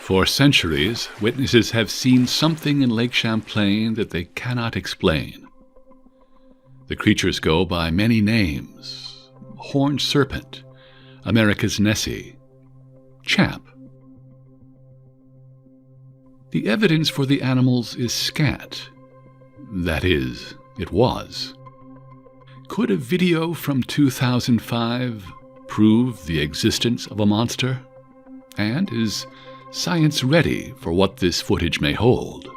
For centuries, witnesses have seen something in Lake Champlain that they cannot explain. The creatures go by many names: horned serpent, America's Nessie, Champ. The evidence for the animals is scant. That is, it was. Could a video from 2005 prove the existence of a monster? And is science ready for what this footage may hold?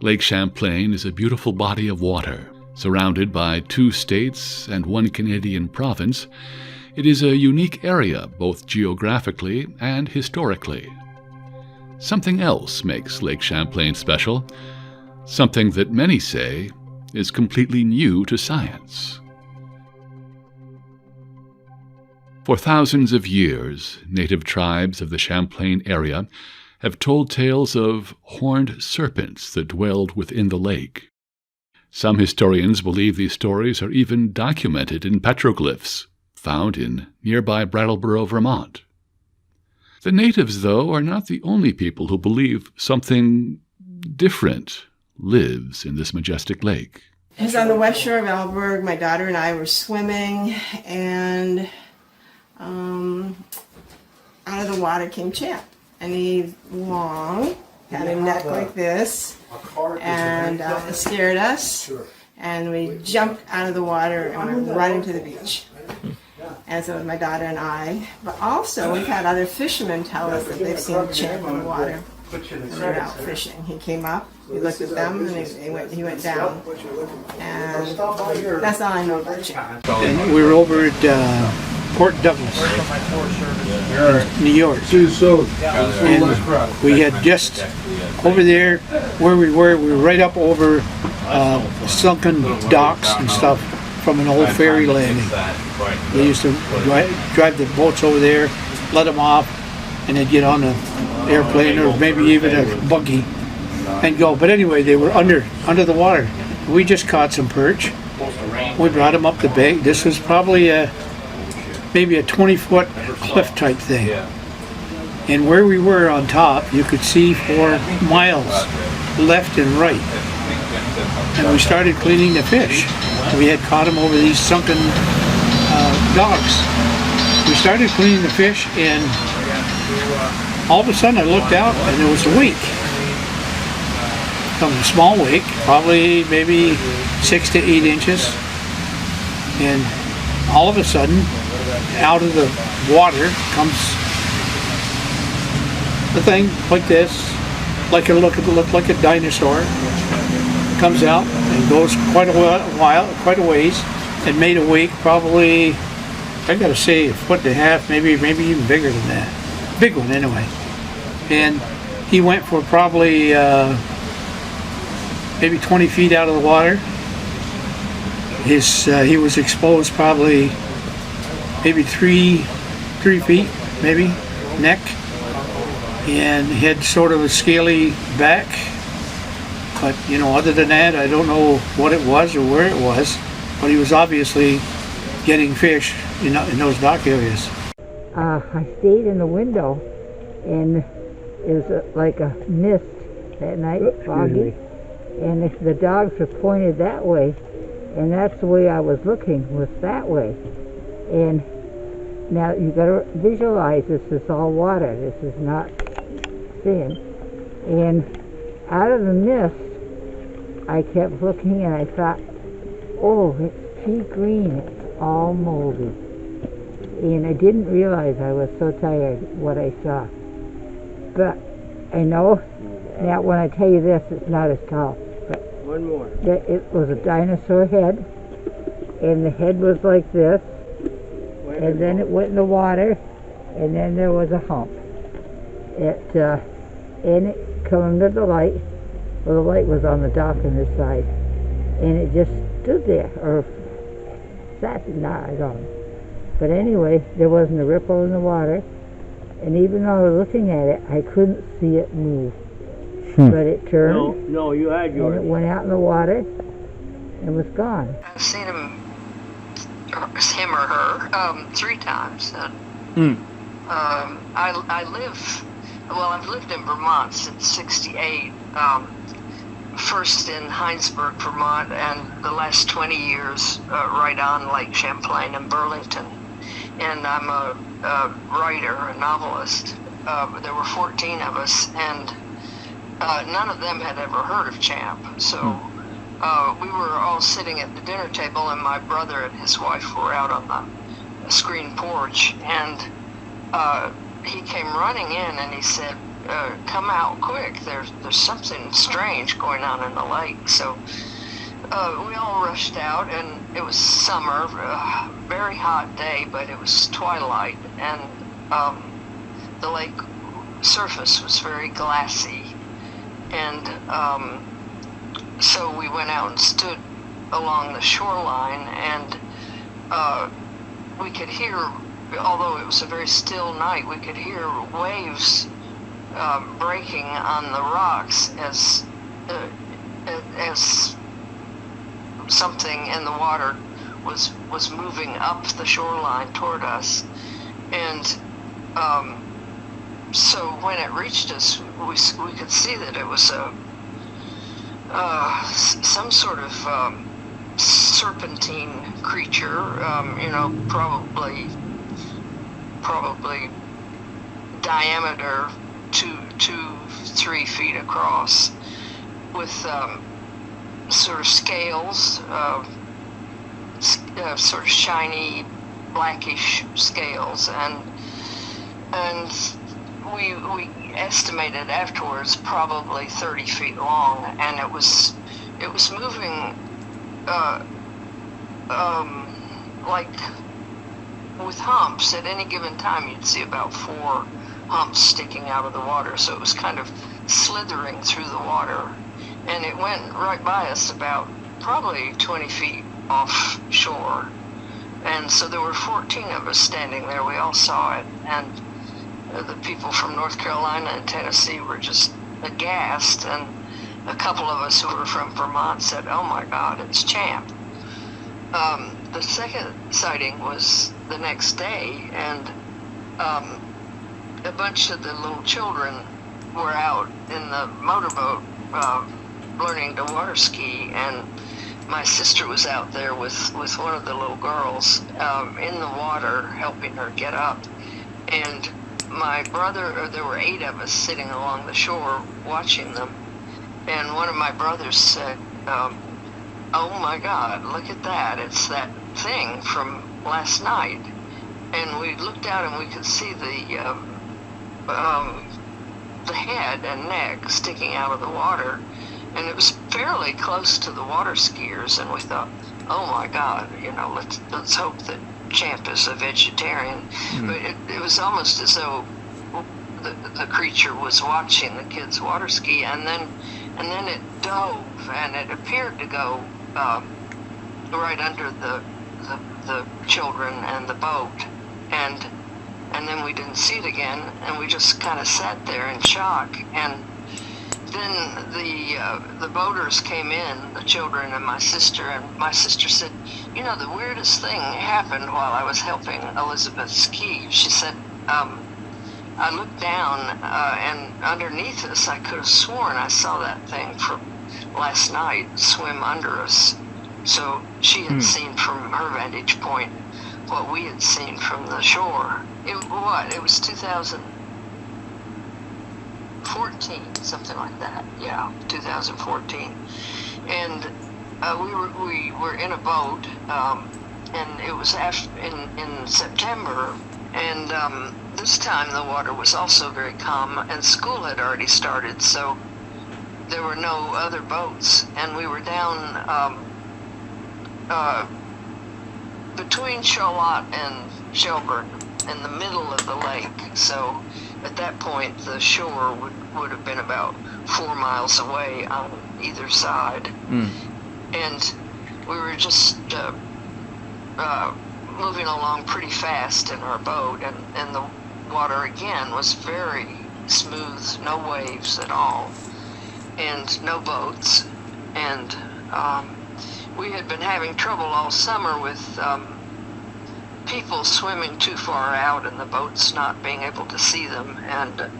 Lake Champlain is a beautiful body of water. Surrounded by 2 states and 1 Canadian province, it is a unique area both geographically and historically. Something else makes Lake Champlain special, something that many say is completely new to science. For thousands of years, native tribes of the Champlain area have told tales of horned serpents that dwelled within the lake. Some historians believe these stories are even documented in petroglyphs found in nearby Brattleboro, Vermont. The natives, though, are not the only people who believe something different lives in this majestic lake. It was on the west shore of Alberg. My daughter and I were swimming, and out of the water came Champ. And he's long, had a neck like this, and it scared us. And we jumped out of the water and went right into the beach. And so it was my daughter and I. But also, we've had other fishermen tell us that they've seen Champ in the water when they're out fishing. He came up, he looked at them, and he went down. And that's all I know about Champ. And we were over at Port Douglas, New York, and we had just over there where we were right up over sunken docks and stuff from an old ferry landing. They used to drive the boats over there, let them off, and they'd get on an airplane or maybe even a buggy and go. But anyway, they were under the water. We just caught some perch. We brought them up the bank. This was probably maybe a 20-foot cliff type thing. And where we were on top, you could see for miles left and right. And we started cleaning the fish. We had caught them over these sunken docks. We started cleaning the fish, and all of a sudden I looked out and there was a wake. A small wake, probably maybe 6 to 8 inches. And all of a sudden, out of the water comes the thing like this, like it looked like a dinosaur. Comes out and goes quite a ways, and made a wake probably, I gotta say, 1.5 feet, maybe even bigger than that. Big one anyway. And he went for probably maybe 20 feet out of the water. He was exposed probably maybe 3 feet, maybe, neck, and had sort of a scaly back. But, other than that, I don't know what it was or where it was, but he was obviously getting fish in those dock areas. I stayed in the window, and it was like a mist that night, foggy, and the dogs were pointed that way, and that's the way I was looking, was that way. And now you got to visualize this is all water. This is not sand. And out of the mist, I kept looking, and I thought, oh, it's pea green. It's all moldy. And I didn't realize, I was so tired, what I saw. But I know now when I tell you this, it's not as tall. But one more. It was a dinosaur head, and the head was like this, and then it went in the water, and then there was a hump. And it come into the light, Well, the light was on the dock on this side, and it just stood there, or sat, I don't know. But anyway, there wasn't a ripple in the water, and even though I was looking at it, I couldn't see it move. But it turned, No, you had and it went out in the water, and was gone. I've seen him or her, 3 times. I've lived in Vermont since '68. First in Heinsberg, Vermont, and the last 20 years right on Lake Champlain in Burlington. And I'm a writer, a novelist. There were 14 of us, and none of them had ever heard of Champ. So we were all sitting at the dinner table, and my brother and his wife were out on the screen porch, and he came running in, and he said, come out quick, there's something strange going on in the lake. So we all rushed out, and it was summer, very hot day, but it was twilight, and the lake surface was very glassy. And so we went out and stood along the shoreline, and we could hear, although it was a very still night, we could hear waves breaking on the rocks as something in the water was moving up the shoreline toward us. And so when it reached us, we could see that it was some sort of serpentine creature, probably diameter 2-3 feet across, with sort of scales, sort of shiny blackish scales, and we estimated afterwards probably 30 feet long, and it was moving like with humps. At any given time you'd see about 4 humps sticking out of the water, so it was kind of slithering through the water, and it went right by us about probably 20 feet offshore. And so there were 14 of us standing there. We all saw it, and the people from North Carolina and Tennessee were just aghast, and a couple of us who were from Vermont said, "Oh my God, it's Champ." The second sighting was the next day, and a bunch of the little children were out in the motorboat learning to water ski, and my sister was out there with one of the little girls in the water helping her get up. And my brother, there were 8 of us sitting along the shore watching them, and one of my brothers said, "Oh my God, look at that, it's that thing from last night." And we looked out and we could see the head and neck sticking out of the water, and it was fairly close to the water skiers, and we thought, "Oh my God, let's hope that Champ is a vegetarian." But it was almost as though the creature was watching the kids water ski, and then it dove, and it appeared to go right under the children and the boat, and then we didn't see it again, and we just kind of sat there in shock. And then the boaters came in, the children and my sister said, "The weirdest thing happened while I was helping Elizabeth ski." She said, "I looked down, and underneath us, I could have sworn I saw that thing from last night swim under us." So she had seen from her vantage point what we had seen from the shore. It was 2014, something like that. Yeah, 2014. And we were in a boat, and it was in September, and this time the water was also very calm, and school had already started, so there were no other boats, and we were down between Charlotte and Shelburne, in the middle of the lake. So at that point, the shore would have been about 4 miles away on either side. And we were just moving along pretty fast in our boat, and the water again was very smooth, no waves at all, and no boats. And we had been having trouble all summer with people swimming too far out and the boats not being able to see them. And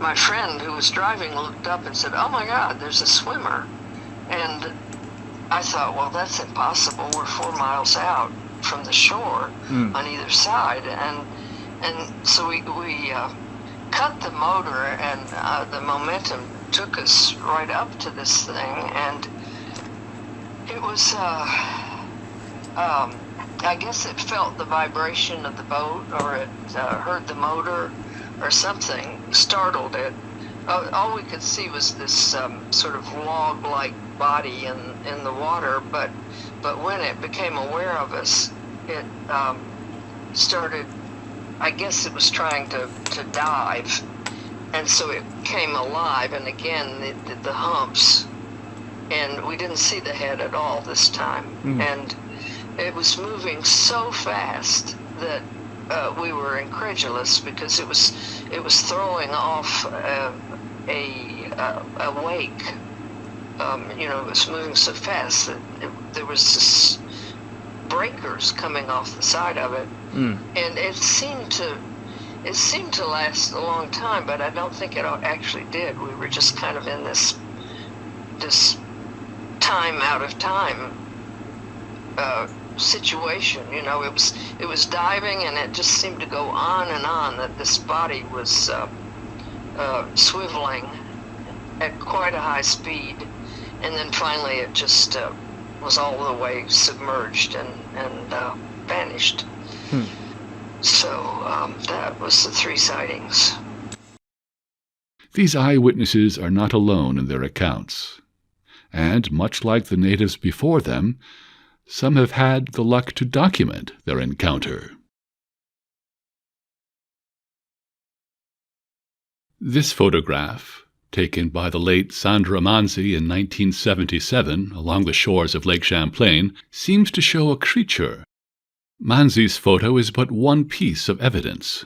my friend who was driving looked up and said, "Oh my God, there's a swimmer." And I thought, well, that's impossible. We're 4 miles out from the shore on either side. And so we cut the motor, and the momentum took us right up to this thing. And it was, I guess it felt the vibration of the boat, or it heard the motor or something, startled it. All we could see was this sort of log-like body in the water, but when it became aware of us, it started, I guess it was trying to dive, and so it came alive, and again the humps, and we didn't see the head at all this time. And it was moving so fast that we were incredulous, because it was throwing off a wake. It was moving so fast that there was this breakers coming off the side of it, and it seemed to last a long time, but I don't think it actually did. We were just kind of in this time out of time situation. It was diving, and it just seemed to go on and on, that this body was swiveling at quite a high speed, and then finally it just was all the way submerged and vanished. So that was the 3 sightings. These eyewitnesses are not alone in their accounts, and much like the natives before them, some have had the luck to document their encounter. This photograph, taken by the late Sandra Manzi in 1977 along the shores of Lake Champlain, seems to show a creature. Manzi's photo is but one piece of evidence.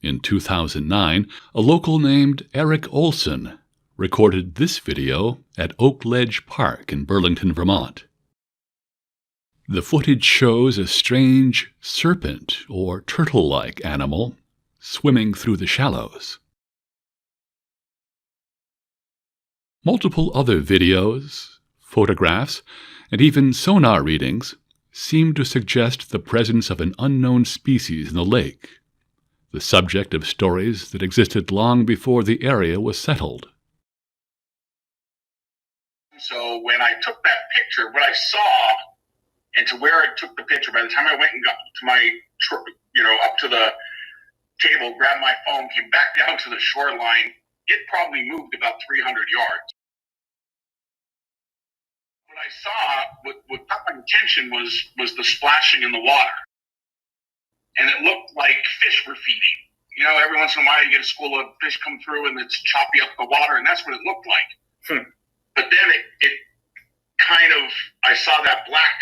In 2009, a local named Eric Olson recorded this video at Oak Ledge Park in Burlington, Vermont. The footage shows a strange serpent or turtle-like animal swimming through the shallows. Multiple other videos, photographs, and even sonar readings seem to suggest the presence of an unknown species in the lake, the subject of stories that existed long before the area was settled. So when I took that picture, what I saw, and to where I took the picture, by the time I went and got to my, up to the table, grabbed my phone, came back down to the shoreline, it probably moved about 300 yards. What I saw, what caught my attention was the splashing in the water. And it looked like fish were feeding. Every once in a while you get a school of fish come through and it's choppy up the water, and that's what it looked like. But then it kind of, I saw that black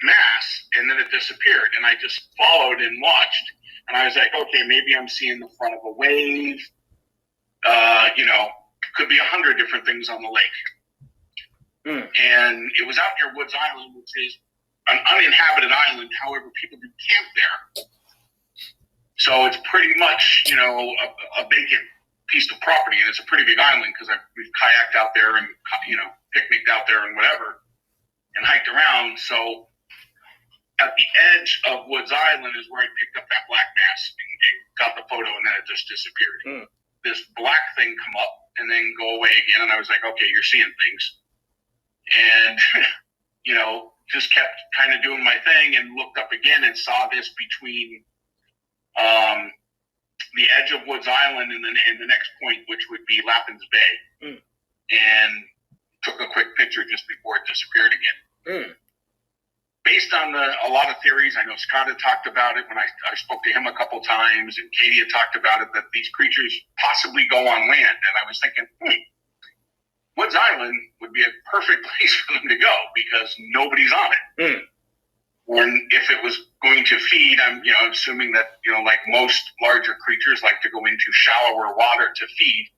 mass, and then it disappeared, and I just followed and watched, and I was like, okay, maybe I'm seeing the front of a wave. Could be 100 different things on the lake. And it was out near Woods Island, which is an uninhabited island. However, people do camp there. So it's pretty much, a vacant piece of property, and it's a pretty big island, because we've kayaked out there and, picnicked out there and whatever, and hiked around. So at the edge of Woods Island is where I picked up that black mass and got the photo, and then it just disappeared. This black thing come up and then go away again, and I was like, okay, you're seeing things. And, just kept kind of doing my thing, and looked up again and saw this between the edge of Woods Island and the next point, which would be Lappin's Bay. And took a quick picture just before it disappeared again. based on a lot of theories, I know Scott had talked about it when I spoke to him a couple times, and Katie had talked about it, that these creatures possibly go on land. And I was thinking, Woods Island would be a perfect place for them to go because nobody's on it. Or if it was going to feed, I'm assuming that like most larger creatures like to go into shallower water to feed,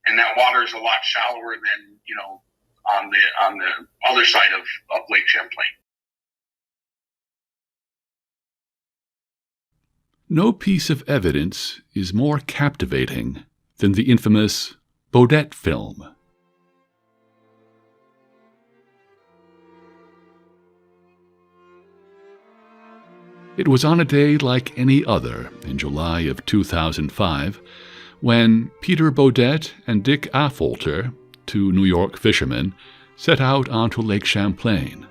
and that water is a lot shallower than on the other side of Lake Champlain. No piece of evidence is more captivating than the infamous Bodette film. It was on a day like any other in July of 2005 when Peter Bodette and Dick Affolter, two New York fishermen, set out onto Lake Champlain.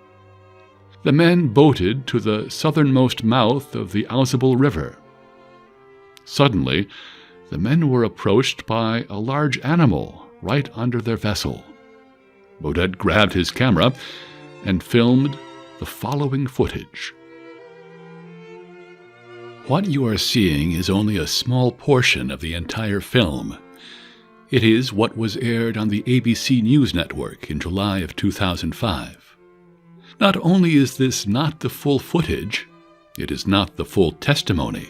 The men boated to the southernmost mouth of the Ausable River. Suddenly, the men were approached by a large animal right under their vessel. Bodette grabbed his camera and filmed the following footage. What you are seeing is only a small portion of the entire film. It is what was aired on the ABC News Network in July of 2005. Not only is this not the full footage, it is not the full testimony.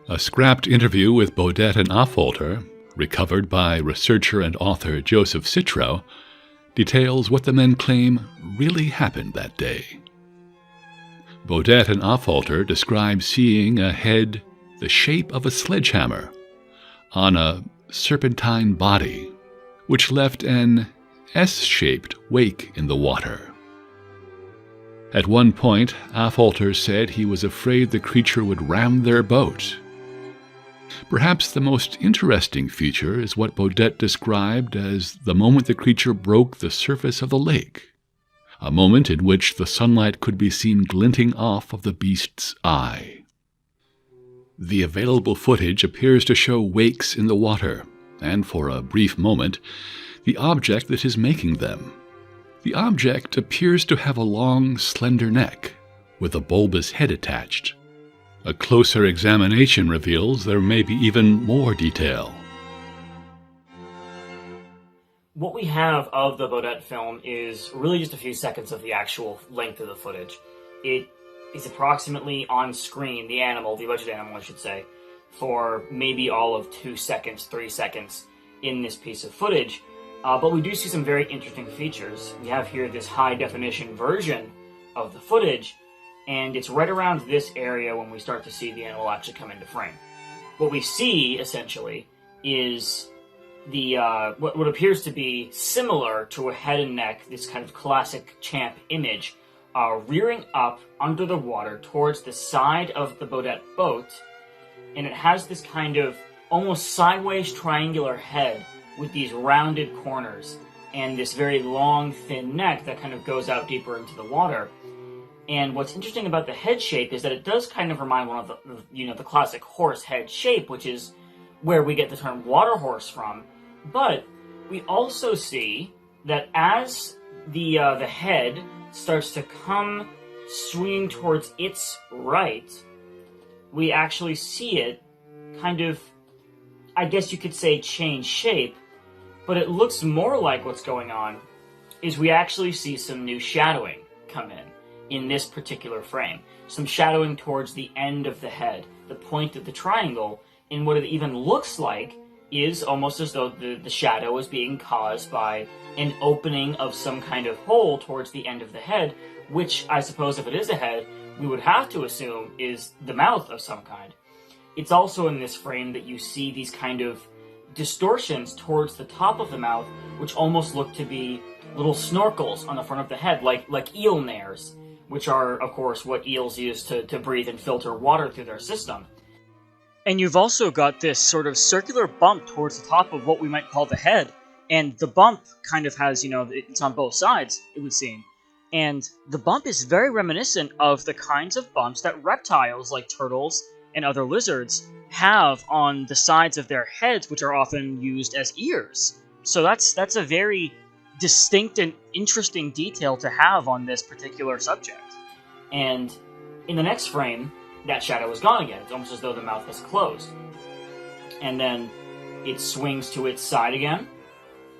A scrapped interview with Bodette and Affolter, recovered by researcher and author Joseph Citro, details what the men claim really happened that day. Bodette and Affolter describe seeing a head the shape of a sledgehammer on a serpentine body, which left an S-shaped wake in the water. At one point, Affolter said he was afraid the creature would ram their boat. Perhaps the most interesting feature is what Bodette described as the moment the creature broke the surface of the lake, a moment in which the sunlight could be seen glinting off of the beast's eye. The available footage appears to show wakes in the water, and for a brief moment, the object that is making them. The object appears to have a long, slender neck, with a bulbous head attached. A closer examination reveals there may be even more detail. What we have of the Bodette film is really just a few seconds of the actual length of the footage. It is approximately on screen, the alleged animal I should say, for maybe all of 2 seconds, 3 seconds in this piece of footage. But we do see some very interesting features. We have here this high definition version of the footage, and it's right around this area when we start to see the animal actually come into frame. What we see, essentially, is the what appears to be similar to a head and neck, this kind of classic Champ image, rearing up under the water towards the side of the Bodette boat, and it has this kind of almost sideways triangular head with these rounded corners and this very long, thin neck that kind of goes out deeper into the water. And what's interesting about the head shape is that it does kind of remind one of the classic horse head shape, which is where we get the term water horse from. But we also see that as the head starts to come swinging towards its right, we actually see it kind of, I guess you could say, change shape. But it looks more like what's going on is we actually see some new shadowing come in this particular frame. Some shadowing towards the end of the head, the point of the triangle, and what it even looks like is almost as though the shadow is being caused by an opening of some kind of hole towards the end of the head, which I suppose if it is a head, we would have to assume is the mouth of some kind. It's also in this frame that you see these kind of distortions towards the top of the mouth, which almost look to be little snorkels on the front of the head, like eel nares, which are, of course, what eels use to breathe and filter water through their system. And you've also got this sort of circular bump towards the top of what we might call the head, and the bump kind of has, it's on both sides, it would seem. And the bump is very reminiscent of the kinds of bumps that reptiles like turtles and other lizards have on the sides of their heads, which are often used as ears. So that's a very distinct and interesting detail to have on this particular subject. And in the next frame, that shadow is gone again. It's almost as though the mouth has closed. And then it swings to its side again,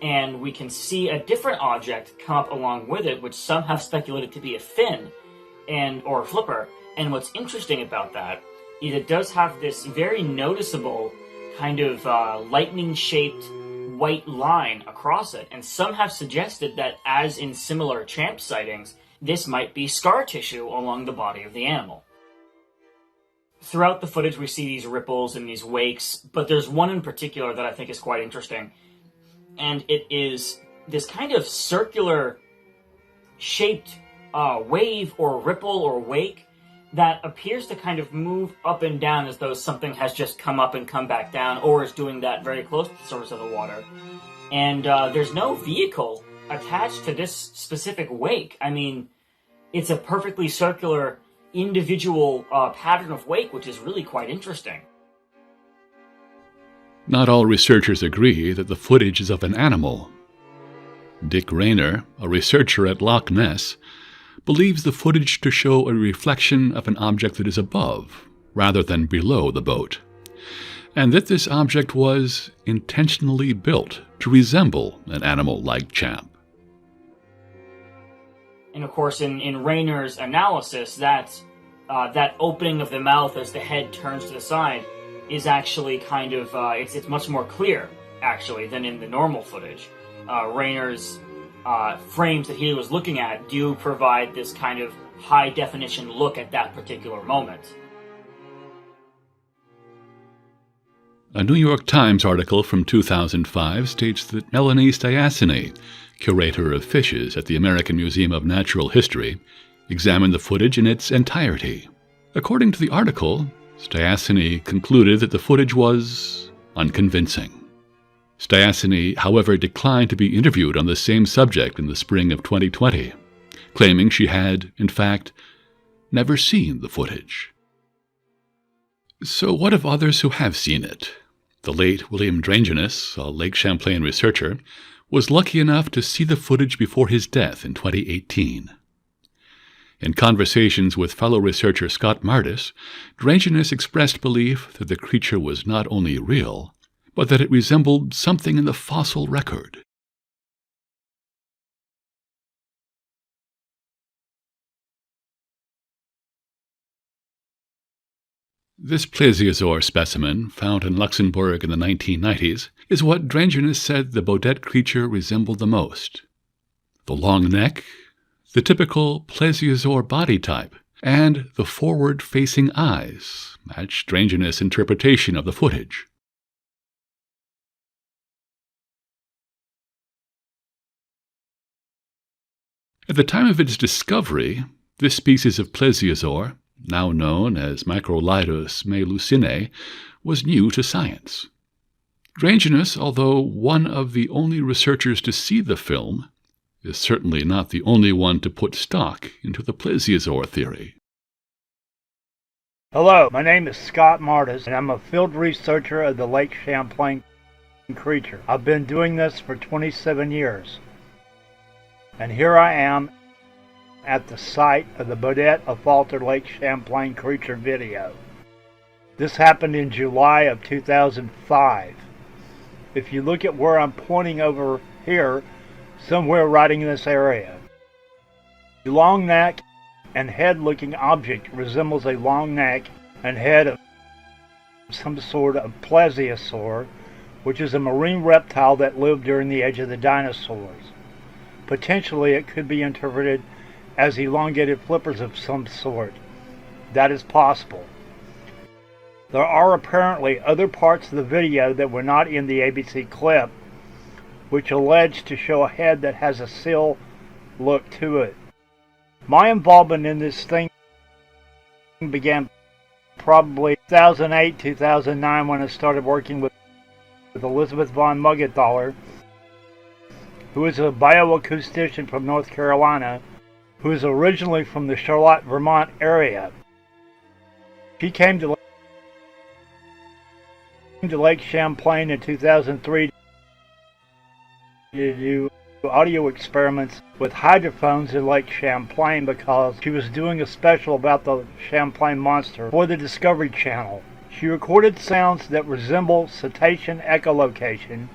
and we can see a different object come up along with it, which some have speculated to be a fin or a flipper. And what's interesting about that is it does have this very noticeable kind of lightning-shaped white line across it. And some have suggested that, as in similar Champ sightings, this might be scar tissue along the body of the animal. Throughout the footage, we see these ripples and these wakes, but there's one in particular that I think is quite interesting. And it is this kind of circular shaped wave or ripple or wake that appears to kind of move up and down as though something has just come up and come back down, or is doing that very close to the surface of the water. And there's no vehicle attached to this specific wake. I mean, it's a perfectly circular individual pattern of wake, which is really quite interesting. Not all researchers agree that the footage is of an animal. Dick Rayner, a researcher at Loch Ness, believes the footage to show a reflection of an object that is above, rather than below the boat, and that this object was intentionally built to resemble an animal like Champ. And of course, in Rayner's analysis, that opening of the mouth as the head turns to the side is actually kind of, it's much more clear, actually, than in the normal footage. Rayner's frames that he was looking at do provide this kind of high-definition look at that particular moment. A New York Times article from 2005 states that Melanie Stiassny, curator of fishes at the American Museum of Natural History, examined the footage in its entirety. According to the article, Stiassny concluded that the footage was unconvincing. Stiassny, however, declined to be interviewed on the same subject in the spring of 2020, claiming she had, in fact, never seen the footage. So what of others who have seen it? The late William Drangeness, a Lake Champlain researcher, was lucky enough to see the footage before his death in 2018. In conversations with fellow researcher Scott Martis, Drangeness expressed belief that the creature was not only real, but that it resembled something in the fossil record. This plesiosaur specimen, found in Luxembourg in the 1990s, is what Drangeness said the Bodette creature resembled the most. The long neck, the typical plesiosaur body type, and the forward-facing eyes match Drangeness' interpretation of the footage. At the time of its discovery, this species of plesiosaur, now known as Microlidus melusinae, was new to science. Drangeness, although one of the only researchers to see the film, is certainly not the only one to put stock into the plesiosaur theory. Hello, my name is Scott Martis, and I'm a field researcher of the Lake Champlain creature. I've been doing this for 27 years. And here I am at the site of the Bodette of Falter Lake Champlain creature video. This happened in July of 2005. If you look at where I'm pointing over here, somewhere right in this area. The long neck and head looking object resembles a long neck and head of some sort of plesiosaur, which is a marine reptile that lived during the age of the dinosaurs. Potentially it could be interpreted as elongated flippers of some sort. That is possible. There are apparently other parts of the video that were not in the ABC clip, which allege to show a head that has a seal look to it. My involvement in this thing began probably 2008-2009 when I started working with Elizabeth von Muggenthaler, who is a bio-acoustician from North Carolina, who is originally from the Charlotte, Vermont area. She came to Lake Champlain in 2003 to do audio experiments with hydrophones in Lake Champlain because she was doing a special about the Champlain monster for the Discovery Channel. She recorded sounds that resemble cetacean echolocation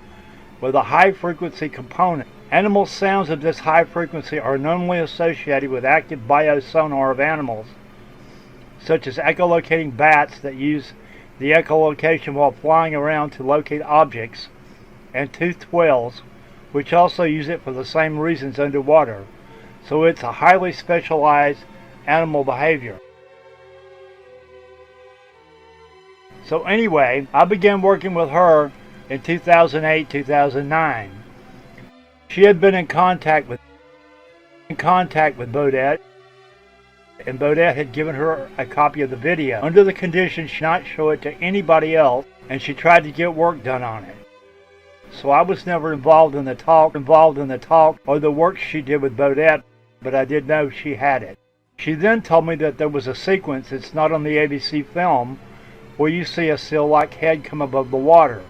with a high-frequency component. Animal sounds of this high frequency are normally associated with active biosonar of animals, such as echolocating bats that use the echolocation while flying around to locate objects, and toothed whales, which also use it for the same reasons underwater. So it's a highly specialized animal behavior. So anyway, I began working with her in 2008-2009. She had been in contact with Bodette, and Bodette had given her a copy of the video under the condition she not show it to anybody else, and she tried to get work done on it. So I was never involved in the talk or the work she did with Bodette, but I did know she had it. She then told me that there was a sequence, it's not on the ABC film, where you see a seal-like head come above the water.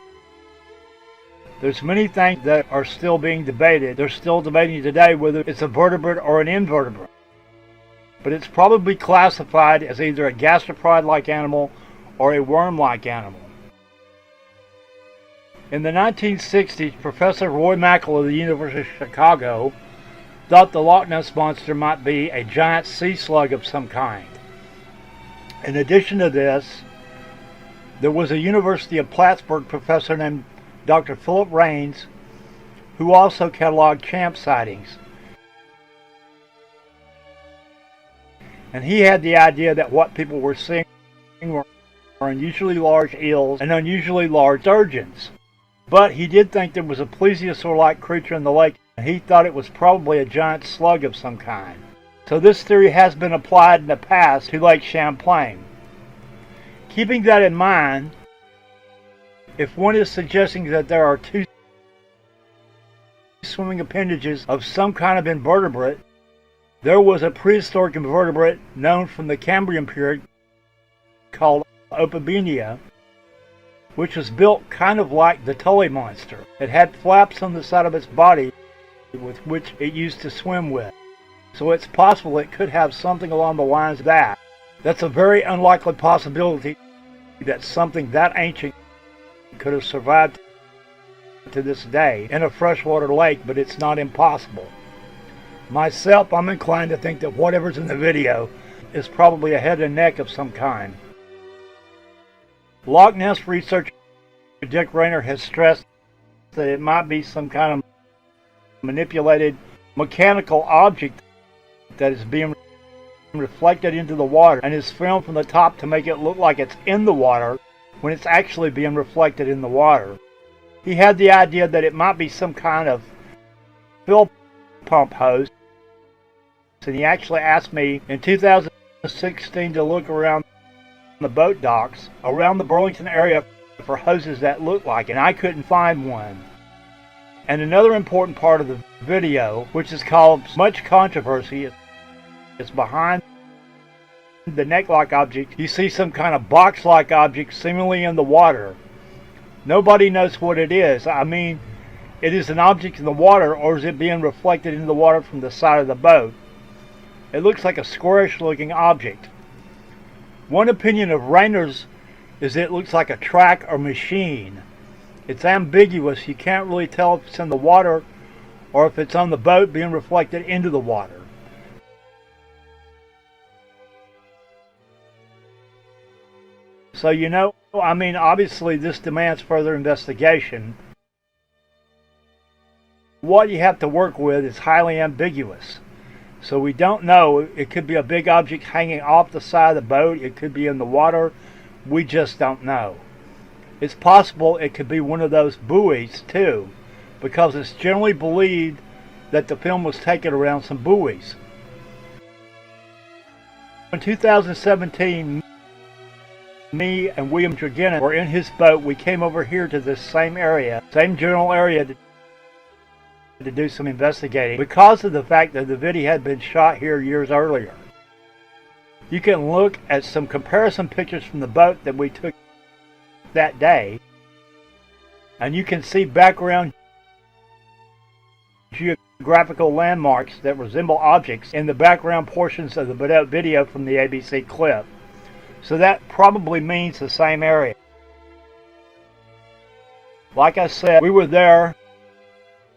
There's many things that are still being debated. They're still debating today whether it's a vertebrate or an invertebrate. But it's probably classified as either a gastropod-like animal or a worm-like animal. In the 1960s, Professor Roy Mackal of the University of Chicago thought the Loch Ness Monster might be a giant sea slug of some kind. In addition to this, there was a University of Plattsburgh professor named Dr. Philip Raines, who also cataloged Champ sightings. And he had the idea that what people were seeing were unusually large eels and unusually large sturgeons. But he did think there was a plesiosaur-like creature in the lake, and he thought it was probably a giant slug of some kind. So this theory has been applied in the past to Lake Champlain. Keeping that in mind, if one is suggesting that there are two swimming appendages of some kind of invertebrate, there was a prehistoric invertebrate known from the Cambrian period called Opibenia, which was built kind of like the Tully monster. It had flaps on the side of its body with which it used to swim with. So it's possible it could have something along the lines of that. That's a very unlikely possibility that something that ancient could have survived to this day in a freshwater lake, but it's not impossible. Myself, I'm inclined to think that whatever's in the video is probably a head and neck of some kind. Loch Ness researcher Dick Rayner has stressed that it might be some kind of manipulated mechanical object that is being reflected into the water and is filmed from the top to make it look like it's in the water when it's actually being reflected in the water. He had the idea that it might be some kind of fill pump hose, and he actually asked me in 2016 to look around the boat docks around the Burlington area for hoses that looked like, and I couldn't find one. And another important part of the video, which is caused much controversy, is behind the neck-like object. You see some kind of box-like object seemingly in the water. Nobody knows what it is. I mean, it is an object in the water, or is it being reflected into the water from the side of the boat? It looks like a squarish-looking object. One opinion of Rayner's is it looks like a track or machine. It's ambiguous. You can't really tell if it's in the water or if it's on the boat being reflected into the water. So, you know, I mean, obviously this demands further investigation. What you have to work with is highly ambiguous. So we don't know. It could be a big object hanging off the side of the boat. It could be in the water. We just don't know. It's possible it could be one of those buoys too, because it's generally believed that the film was taken around some buoys. In 2017, me and William Dragenin were in his boat. We came over here to this same area, same general area, to do some investigating because of the fact that the video had been shot here years earlier. You can look at some comparison pictures from the boat that we took that day, and you can see background graphical landmarks that resemble objects in the background portions of the Bodette video from the ABC clip. So that probably means the same area. Like I said, we were there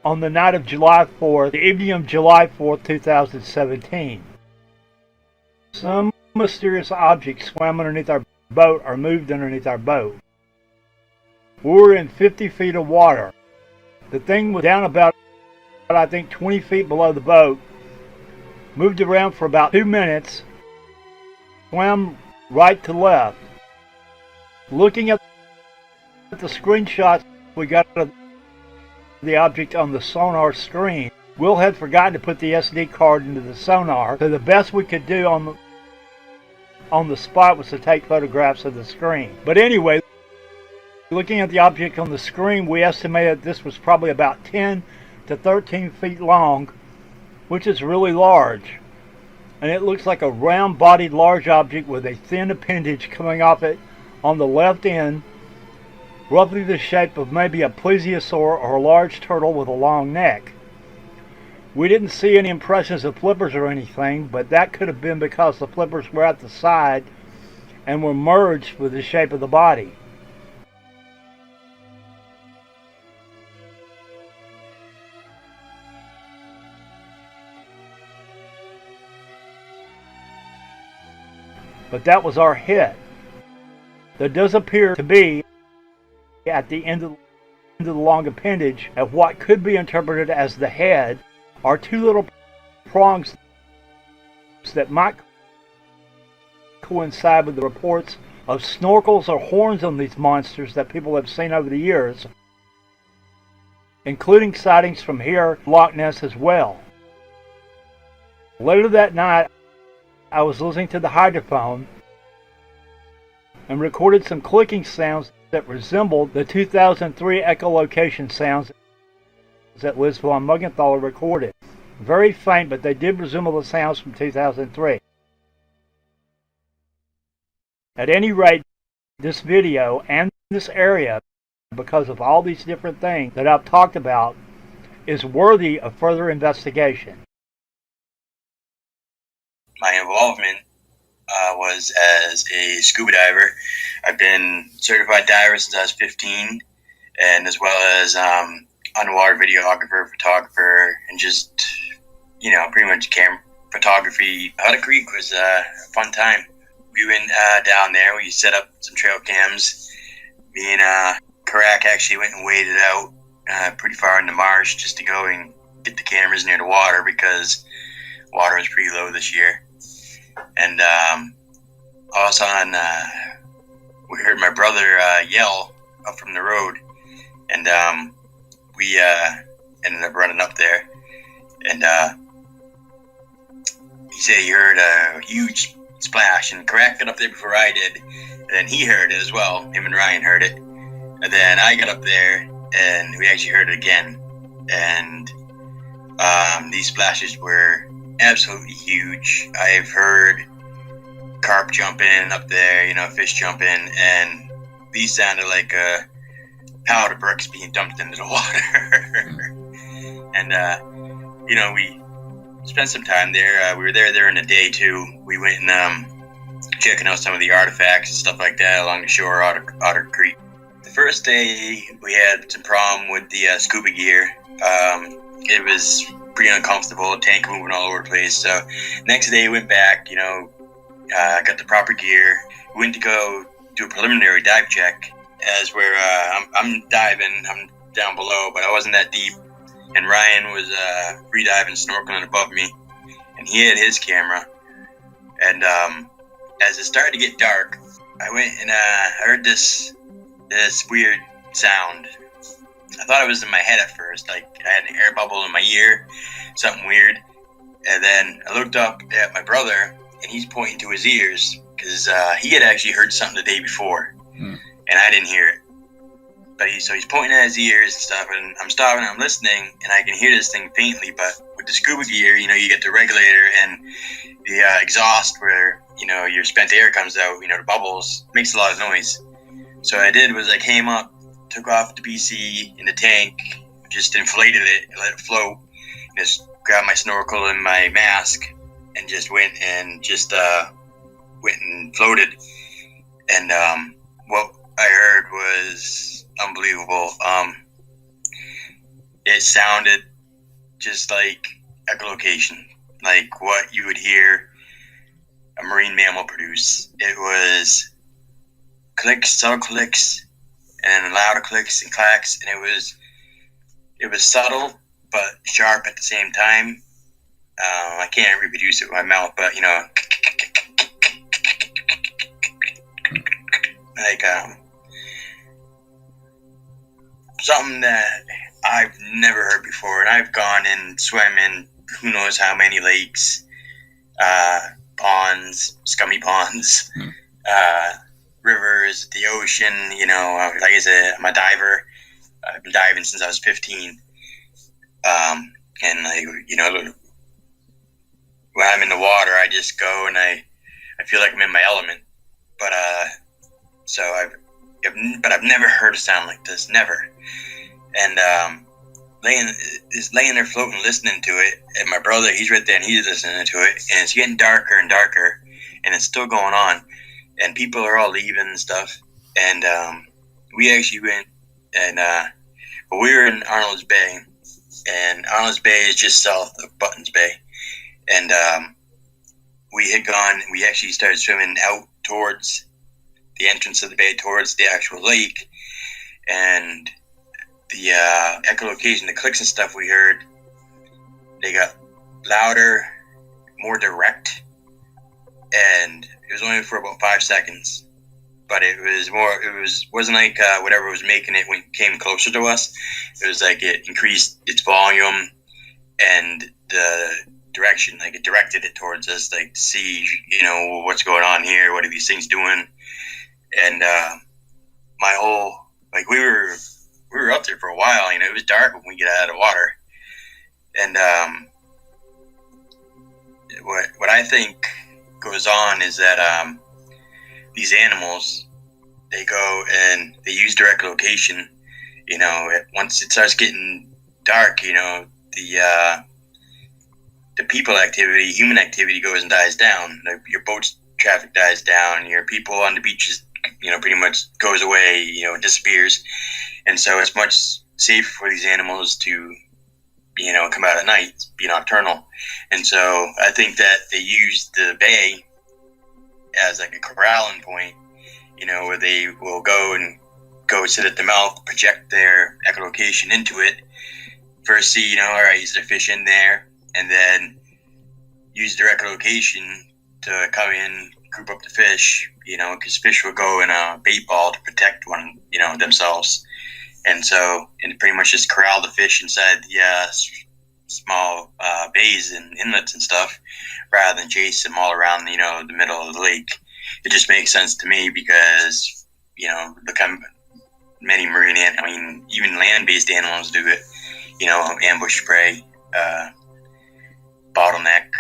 on the night of July 4th, the evening of July 4th, 2017. Some mysterious object swam underneath our boat or moved underneath our boat. We were in 50 feet of water. The thing was down about, I think, 20 feet below the boat, moved around for about 2 minutes, swam right to left. Looking at the screenshots we got of the object on the sonar screen, Will had forgotten to put the SD card into the sonar, so the best we could do on the spot was to take photographs of the screen. But anyway, looking at the object on the screen, we estimated this was probably about 10 to 13 feet long, which is really large. And it looks like a round-bodied large object with a thin appendage coming off it on the left end, roughly the shape of maybe a plesiosaur or a large turtle with a long neck. We didn't see any impressions of flippers or anything, but that could have been because the flippers were at the side and were merged with the shape of the body. But that was our hit. There does appear to be, at the end of the long appendage, of what could be interpreted as the head, are two little prongs that might coincide with the reports of snorkels or horns on these monsters that people have seen over the years, including sightings from here, Loch Ness as well. Later that night, I was listening to the hydrophone and recorded some clicking sounds that resembled the 2003 echolocation sounds that Liz von Muggenthaler recorded. Very faint, but they did resemble the sounds from 2003. At any rate, this video and this area, because of all these different things that I've talked about, is worthy of further investigation. My involvement was as a scuba diver. I've been certified diver since I was 15, and as well as underwater videographer, photographer, and just, pretty much camera photography. Hutter Creek was a fun time. We went down there, we set up some trail cams. Me and Karak actually went and waded out pretty far in the marsh just to go and get the cameras near the water because water was pretty low this year. And all of a sudden, we heard my brother yell up from the road, and we ended up running up there, and he said he heard a huge splash, and Karak got up there before I did, and then he heard it as well. Him and Ryan heard it, and then I got up there, and we actually heard it again, and these splashes were absolutely huge. I've heard carp jumping up there, fish jumping, and these sounded like powder bricks being dumped into the water. And we spent some time there. We were there during the day too. We went and checking out some of the artifacts and stuff like that along the shore of Otter Creek. The first day we had some problem with the scuba gear. It was pretty uncomfortable, tank moving all over the place. So next day we went back, got the proper gear. We went to go do a preliminary dive check as where I'm diving, I'm down below, but I wasn't that deep. And Ryan was free diving, snorkeling above me, and he had his camera. And as it started to get dark, I went and heard this weird sound. I thought it was in my head at first, like I had an air bubble in my ear, something weird. And then I looked up at my brother, and he's pointing to his ears because he had actually heard something the day before, and I didn't hear it. But he's pointing at his ears and stuff, and I'm stopping, I'm listening, and I can hear this thing faintly. But with the scuba gear, you get the regulator and the exhaust where your spent air comes out. The bubbles makes a lot of noise. So what I did was I came up, took off the BC in the tank, just inflated it, and let it float, just grabbed my snorkel and my mask and just went and floated. And what I heard was unbelievable. It sounded just like echolocation, like what you would hear a marine mammal produce. It was clicks, subtle clicks, and louder clicks and clacks, and it was subtle but sharp at the same time. I can't reproduce it with my mouth, but like something that I've never heard before. And I've gone and swam in who knows how many lakes, ponds, scummy ponds, rivers, the ocean. Like I said, I'm a diver. I've been diving since I was 15. And when I'm in the water, I just go and I feel like I'm in my element. But I've never heard a sound like this, never. And laying there floating, listening to it. And my brother, he's right there, and he's listening to it. And it's getting darker and darker, and it's still going on. And people are all leaving and stuff. And we actually went and we were in Arnold's Bay, and Arnold's Bay is just south of Buttons Bay. And we actually started swimming out towards the entrance of the bay, towards the actual lake. And the echolocation, the clicks and stuff we heard, they got louder, more direct, and it was only for about 5 seconds. But it wasn't like whatever was making it came closer to us. It was like it increased its volume and the direction, like it directed it towards us, like to see, what's going on here, what are these things doing. And my whole, like we were up there for a while, it was dark when we get out of the water. And what I think goes on is that these animals, they go and they use direct location. Once it starts getting dark, the people activity, human activity goes and dies down. Your boat traffic dies down. Your people on the beaches, pretty much goes away, disappears. And so it's much safer for these animals to, come out at night, be nocturnal. And so I think that they use the bay as like a corralling point, where they will go sit at the mouth, project their echolocation into it, first see, all right, is there fish in there? And then use their echolocation to come in, group up the fish, because fish will go in a bait ball to protect themselves. And so, and pretty much just corral the fish inside the small bays and inlets and stuff, rather than chase them all around, the middle of the lake. It just makes sense to me because, look how many even land-based animals do it. Ambush prey, bottleneck,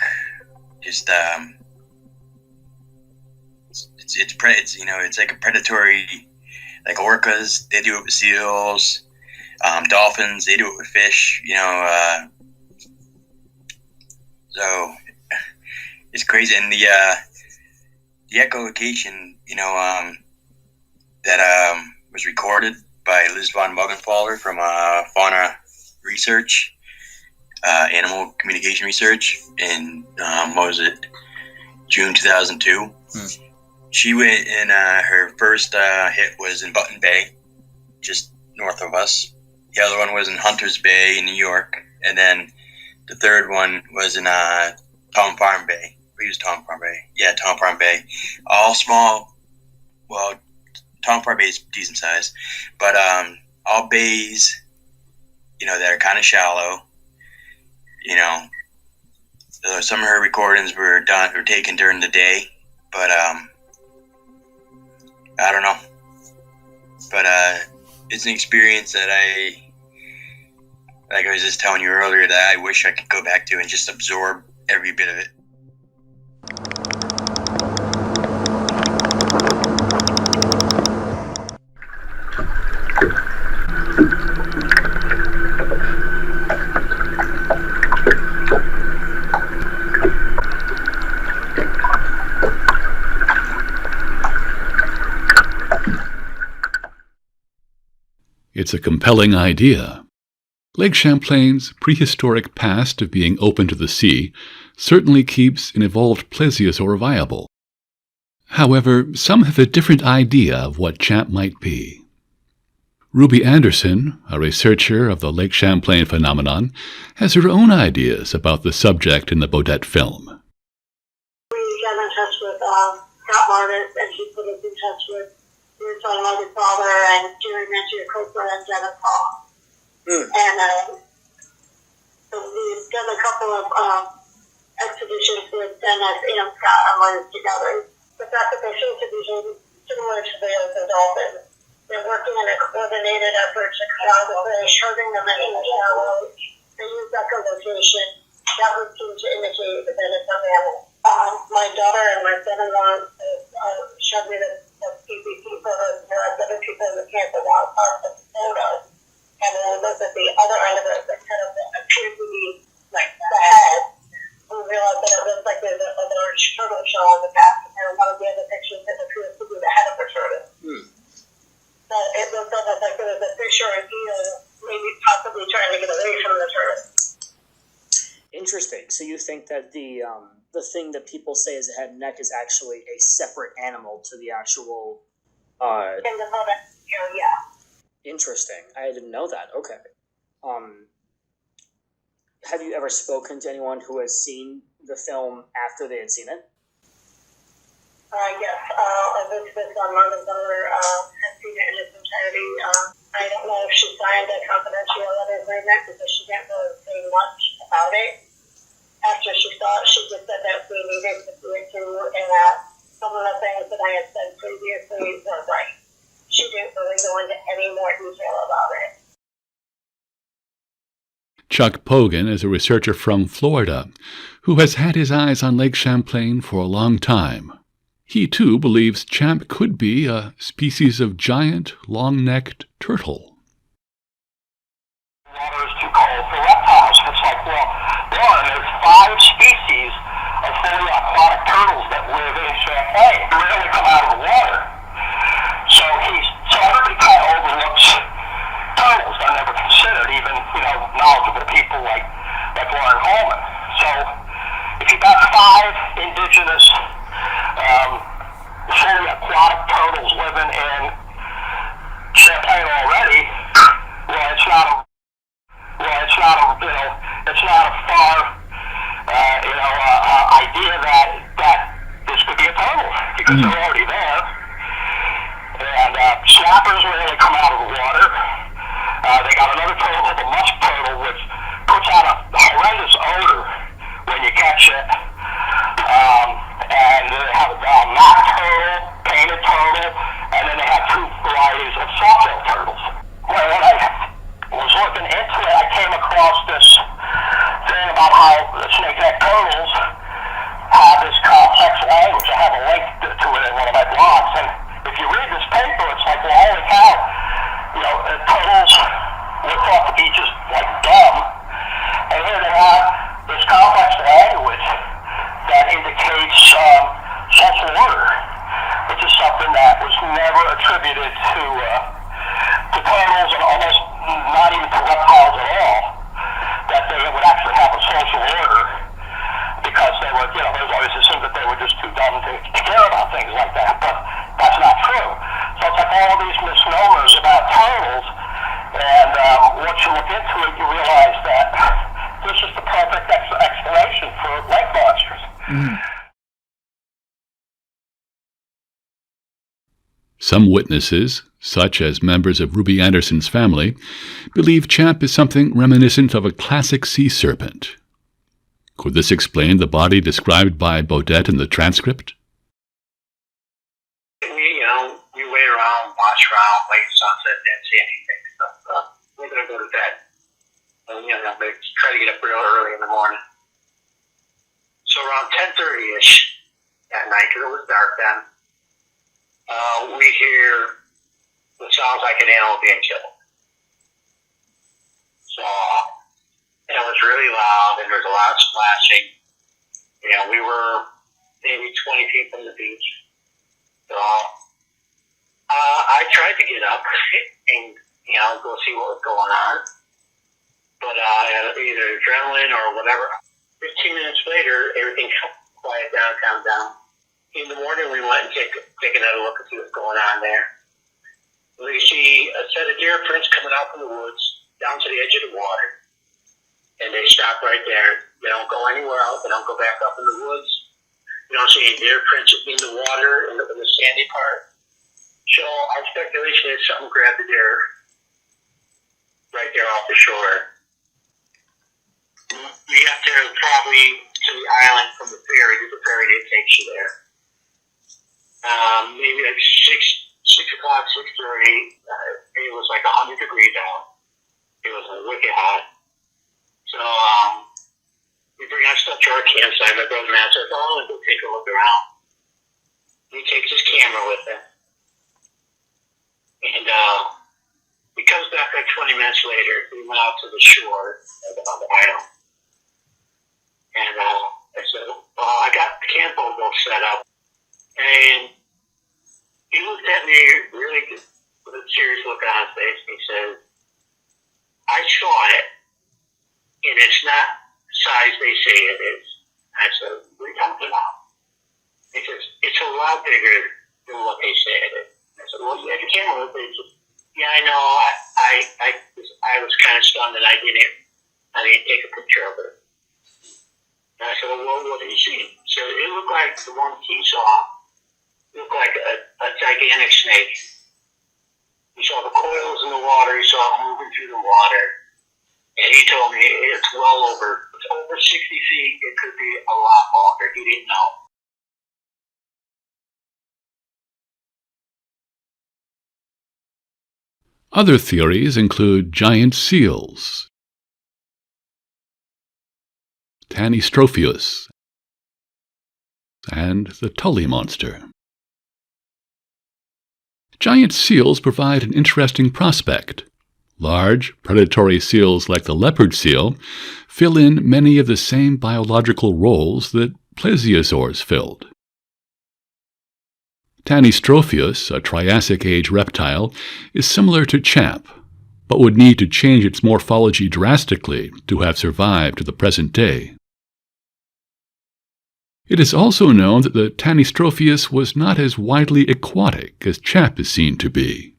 just it's like a predatory, like orcas, they do it with seals, dolphins, they do it with fish, so it's crazy. And the echolocation, that was recorded by Liz von Muggenthaler from Fauna Research, Animal Communication Research, in June 2002. She went and her first hit was in Button Bay, just north of us. The other one was in Hunters Bay in New York, and then the third one was in Tom Farm Bay. We use Tom Farm Bay. Yeah, Tom Farm Bay. All small. Well, Tom Farm Bay is decent size, but all bays, that are kind of shallow. Some of her recordings were taken during the day, but I don't know. But it's an experience that like I was just telling you earlier, that I wish I could go back to and just absorb every bit of it. It's a compelling idea. Lake Champlain's prehistoric past of being open to the sea certainly keeps an evolved plesiosaur viable. However, some have a different idea of what Champ might be. Ruby Anderson, a researcher of the Lake Champlain phenomenon, has her own ideas about the subject in the Bodette film. We got in touch with Scott Martis, and he put us in touch with my mother's father and Jerry Manchia Cooper and Dennis Hall. And so we've done a couple of expeditions with Dennis and Scott and Martis together. The fact that they seem to be similar to whales and dolphins. They're working in a coordinated effort to cut out the fish, hurting them in the shallow. They use echolocation. That would seem to indicate that it's a mammal. My daughter and my son-in-law showed me the PVC photos of other people in the camp that want parts of the photos. And then I looked at the other end of it that kind of appeared to be like the head. We realized that it looks like there's a large turtle shell on the back. And one of the other pictures that appears to be the head of a turtle. But it looked almost like there was a fish or a eel maybe possibly trying to get away from the turtle. Interesting. So you think that the thing that people say is a head and neck is actually a separate animal to the actual... In the moment, yeah. Interesting. I didn't know that. Okay. Have you ever spoken to anyone who has seen the film after they had seen it? Yes. Elizabeth Montgomery has seen it in its entirety. I don't know if she signed a confidentiality agreement because she didn't really say much about it. After she saw it, she just said that we needed to see it too, and that some of the things that I had said previously were right. She didn't really go into any more detail about it. Chuck Pogan is a researcher from Florida who has had his eyes on Lake Champlain for a long time. He, too, believes Champ could be a species of giant, long-necked turtle. Water is too cold for reptiles. It's like, well, there's 5 species of fully aquatic turtles that live in Champlain. They rarely come out of the water. So everybody kind of overlooks turtles. They're never considered, even, knowledgeable people like Lauren Holman. So if you've got 5 indigenous fully aquatic turtles living in Champlain already, it's not a far idea that this could be a turtle because they're already there. And snappers rarely come out of the water. They got another turtle called the musk turtle, which puts out a horrendous odor when you catch it. And they have a mock turtle, painted turtle, and then they have 2 varieties of soft-tail turtles. Well, when I was looking into it, I came across this thing about how the snakeneck turtles have this complex language. I have a link to it in one of my blogs, and if you read this paper, it's like, well, holy cow, turtles were thought to be just like dumb, and here they have this complex language that indicates social order, which is something that was never attributed to turtles and almost not even to reptiles at all, that they would actually have a social order because they were, there was always assumed that they were just too dumb to care about things like that, but that's not true. So it's like all these misnomers about turtles, and once you look into it, you realize that this is the perfect explanation for lake monsters. Some witnesses, such as members of Ruby Anderson's family, believe Champ is something reminiscent of a classic sea serpent. Could this explain the body described by Bodette in the transcript? We wait around, watch around, wait for sunset, didn't see anything. So we're going to go to bed. And, they try to get up real early in the morning. So around 10:30-ish at night, because it was dark then, we hear what sounds like an animal being killed. So, and it was really loud, and there was a lot of splashing. We were maybe 20 feet from the beach. So, I tried to get up and, go see what was going on. But either adrenaline or whatever. 15 minutes later, everything quiet down, calmed down. In the morning, we went and take another look and see what's going on there. We see a set of deer prints coming out from the woods down to the edge of the water. And they stop right there. They don't go anywhere else. They don't go back up in the woods. You don't see any deer prints in the water, in the sandy part. So our speculation is something grabbed the deer right there off the shore. We have to probably to the island from the ferry. There's a ferry that takes you there. Maybe like 6 o'clock, 6:30. It was like 100 degrees out. It was wicked hot. So we bring our stuff to our campsite. My brother Matt says, "Oh, let's go take a look around." He takes his camera with him, and he comes back like 20 minutes later. We went out to the shore on the island, and I said, "I got the camp boat set up," and he looked at me really with a serious look on his face, and he said, "I saw it, and it's not the size they say it is." I said, "What are you talking about?" He says, "It's a lot bigger than what they say it is." I said, "Well, you had your camera with it." "Yeah, I know. I was kind of stunned that I didn't take a picture of it." And I said, "Well, what did you see?" So it looked like the one he saw looked like a gigantic snake. He saw the coils in the water. He saw it moving through the water. And he told me it's over 60 feet. It could be a lot longer. He didn't know. Other theories include giant seals, Tanystropheus, and the Tully monster. Giant seals provide an interesting prospect. Large, predatory seals like the leopard seal fill in many of the same biological roles that plesiosaurs filled. Tanystropheus, a Triassic-age reptile, is similar to Champ, but would need to change its morphology drastically to have survived to the present day. It is also known that the Tanystropheus was not as widely aquatic as Champ is seen to be.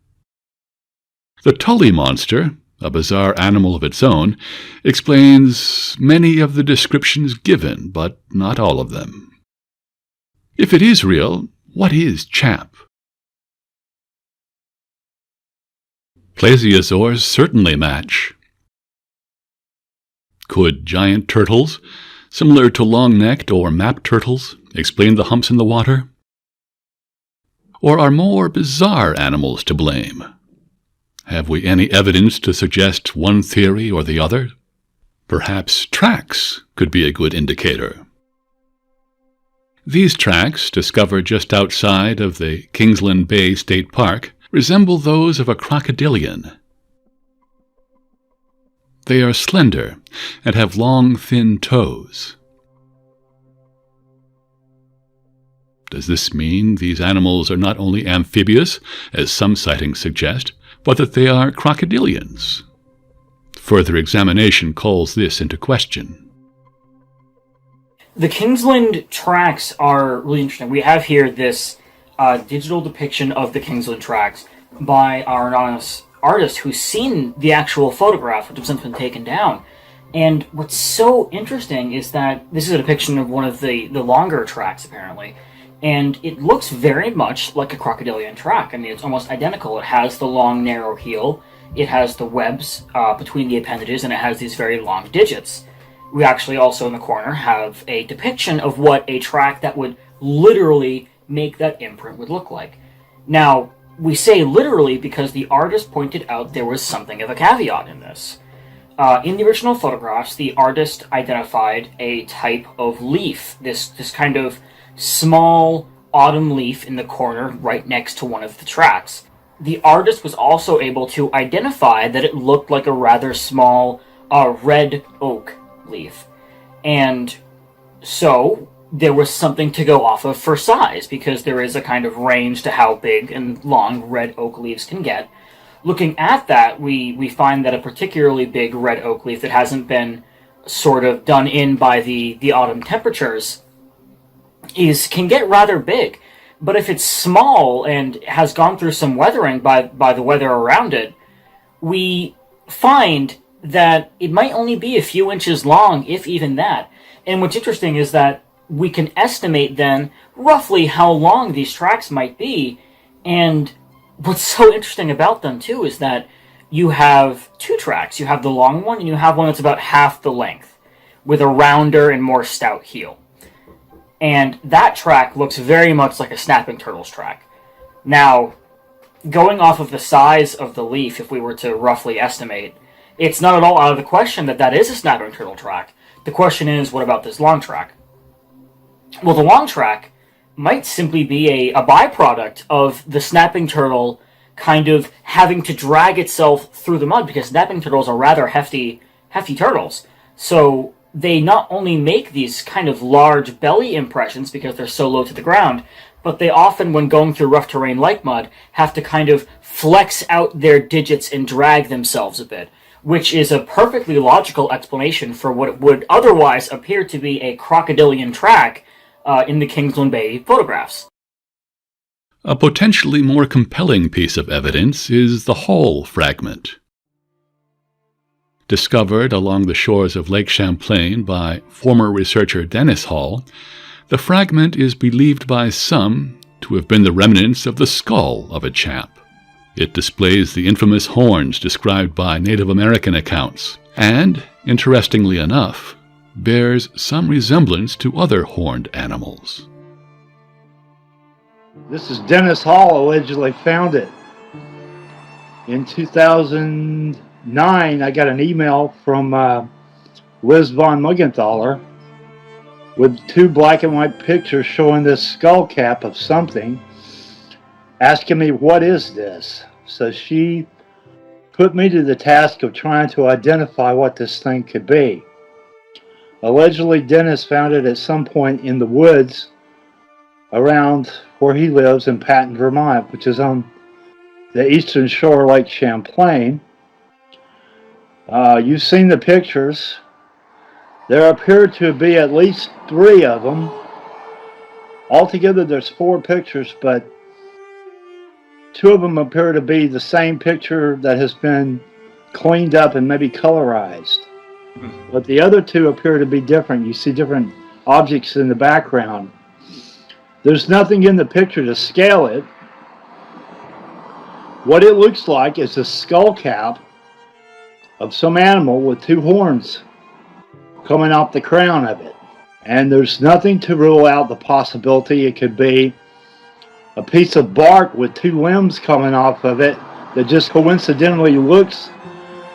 The Tully monster, a bizarre animal of its own, explains many of the descriptions given, but not all of them. If it is real, what is Champ? Plesiosaurs certainly match. Could giant turtles, similar to long-necked or map turtles, explain the humps in the water? Or are more bizarre animals to blame? Have we any evidence to suggest one theory or the other? Perhaps tracks could be a good indicator. These tracks, discovered just outside of the Kingsland Bay State Park, resemble those of a crocodilian. They are slender and have long, thin toes. Does this mean these animals are not only amphibious, as some sightings suggest, but that they are crocodilians? Further examination calls this into question. The Kingsland tracks are really interesting. We have here this digital depiction of the Kingsland tracks by our anonymous artist who's seen the actual photograph, which has since been taken down. And what's so interesting is that this is a depiction of one of the longer tracks, apparently. And it looks very much like a crocodilian track. I mean, it's almost identical. It has the long, narrow heel, it has the webs between the appendages, and it has these very long digits. We actually also in the corner have a depiction of what a track that would literally make that imprint would look like. Now, we say literally because the artist pointed out there was something of a caveat in this. In the original photographs, the artist identified a type of leaf, this kind of small autumn leaf in the corner right next to one of the tracks. The artist was also able to identify that it looked like a rather small red oak leaf. And so there was something to go off of for size, because there is a kind of range to how big and long red oak leaves can get. looking at that, we find that a particularly big red oak leaf that hasn't been sort of done in by the autumn temperatures can get rather big. But if it's small and has gone through some weathering by the weather around it, we find that it might only be a few inches long, if even that. And what's interesting is that we can estimate then roughly how long these tracks might be. And what's so interesting about them too is that you have two tracks. You have the long one and you have one that's about half the length with a rounder and more stout heel. And that track looks very much like a snapping turtle's track. Now, going off of the size of the leaf, if we were to roughly estimate, it's not at all out of the question that that is a snapping turtle track. The question is, what about this long track? Well, the long track might simply be a byproduct of the snapping turtle kind of having to drag itself through the mud, because snapping turtles are rather hefty turtles. So they not only make these kind of large belly impressions because they're so low to the ground, but they often, when going through rough terrain like mud, have to kind of flex out their digits and drag themselves a bit, which is a perfectly logical explanation for what would otherwise appear to be a crocodilian track in the Kingsland Bay photographs. A potentially more compelling piece of evidence is the Hall fragment. Discovered along the shores of Lake Champlain by former researcher Dennis Hall, the fragment is believed by some to have been the remnants of the skull of a champ. It displays the infamous horns described by Native American accounts, and, interestingly enough, bears some resemblance to other horned animals. This is Dennis Hall allegedly found it. In 2009, I got an email from Liz von Muggenthaler with 2 black and white pictures showing this skull cap of something, asking me, what is this? So she put me to the task of trying to identify what this thing could be. Allegedly, Dennis found it at some point in the woods around where he lives in Patton, Vermont, which is on the eastern shore of Lake Champlain. You've seen the pictures. There appear to be at least 3 of them. Altogether, there's 4 pictures, but 2 of them appear to be the same picture that has been cleaned up and maybe colorized. But the other 2 appear to be different. You see different objects in the background. There's nothing in the picture to scale it. What it looks like is a skull cap of some animal with 2 horns coming off the crown of it. And there's nothing to rule out the possibility it could be a piece of bark with 2 limbs coming off of it that just coincidentally looks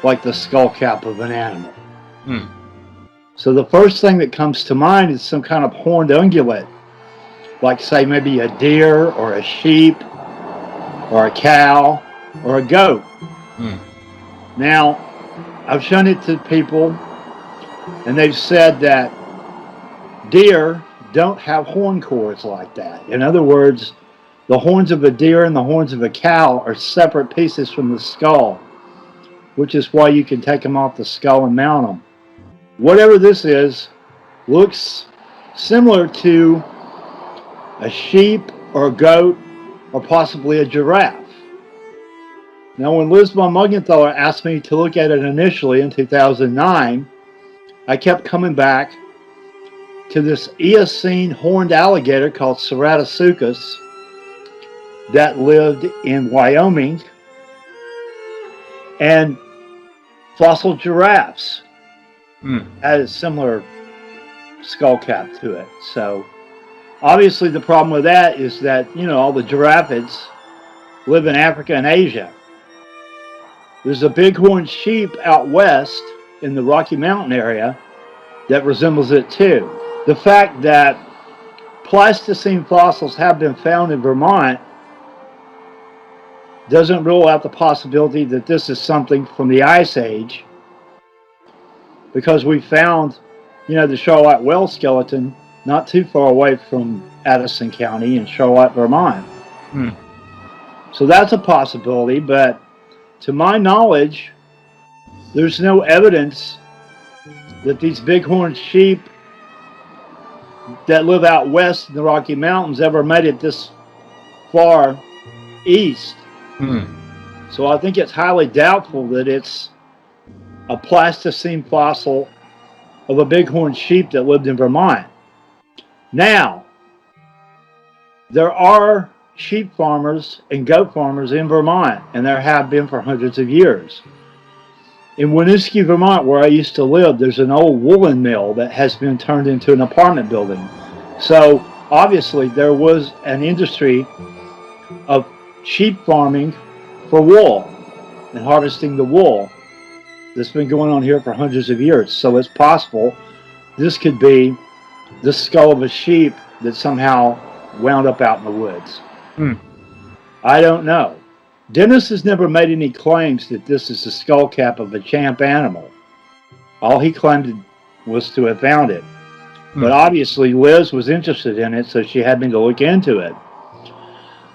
like the skull cap of an animal. So the first thing that comes to mind is some kind of horned ungulate, like say maybe a deer or a sheep or a cow or a goat. Now, I've shown it to people and they've said that deer don't have horn cords like that. In other words, the horns of a deer and the horns of a cow are separate pieces from the skull, which is why you can take them off the skull and mount them. Whatever this is, looks similar to a sheep or a goat or possibly a giraffe. Now, when Liz von Muggenthaler asked me to look at it initially in 2009, I kept coming back to this Eocene horned alligator called Ceratopsuchus that lived in Wyoming, and fossil giraffes had a similar skull cap to it. So obviously the problem with that is that, you know, all the giraffes live in Africa and Asia. There's a bighorn sheep out west in the Rocky Mountain area that resembles it too. The fact that Pleistocene fossils have been found in Vermont doesn't rule out the possibility that this is something from the Ice Age, because we found, you know, the Charlotte whale skeleton not too far away from Addison County in Charlotte, Vermont. So that's a possibility, but to my knowledge, there's no evidence that these bighorn sheep that live out west in the Rocky Mountains ever made it this far east. So I think it's highly doubtful that it's a Pleistocene fossil of a bighorn sheep that lived in Vermont. Now, there are sheep farmers and goat farmers in Vermont, and there have been for hundreds of years. In Winooski, Vermont, where I used to live, there's an old woolen mill that has been turned into an apartment building. So obviously there was an industry of sheep farming for wool and harvesting the wool that's been going on here for hundreds of years. So it's possible this could be the skull of a sheep that somehow wound up out in the woods. I don't know. Dennis has never made any claims that this is the skull cap of a champ animal. All he claimed was to have found it. But obviously Liz was interested in it, so she had me to look into it.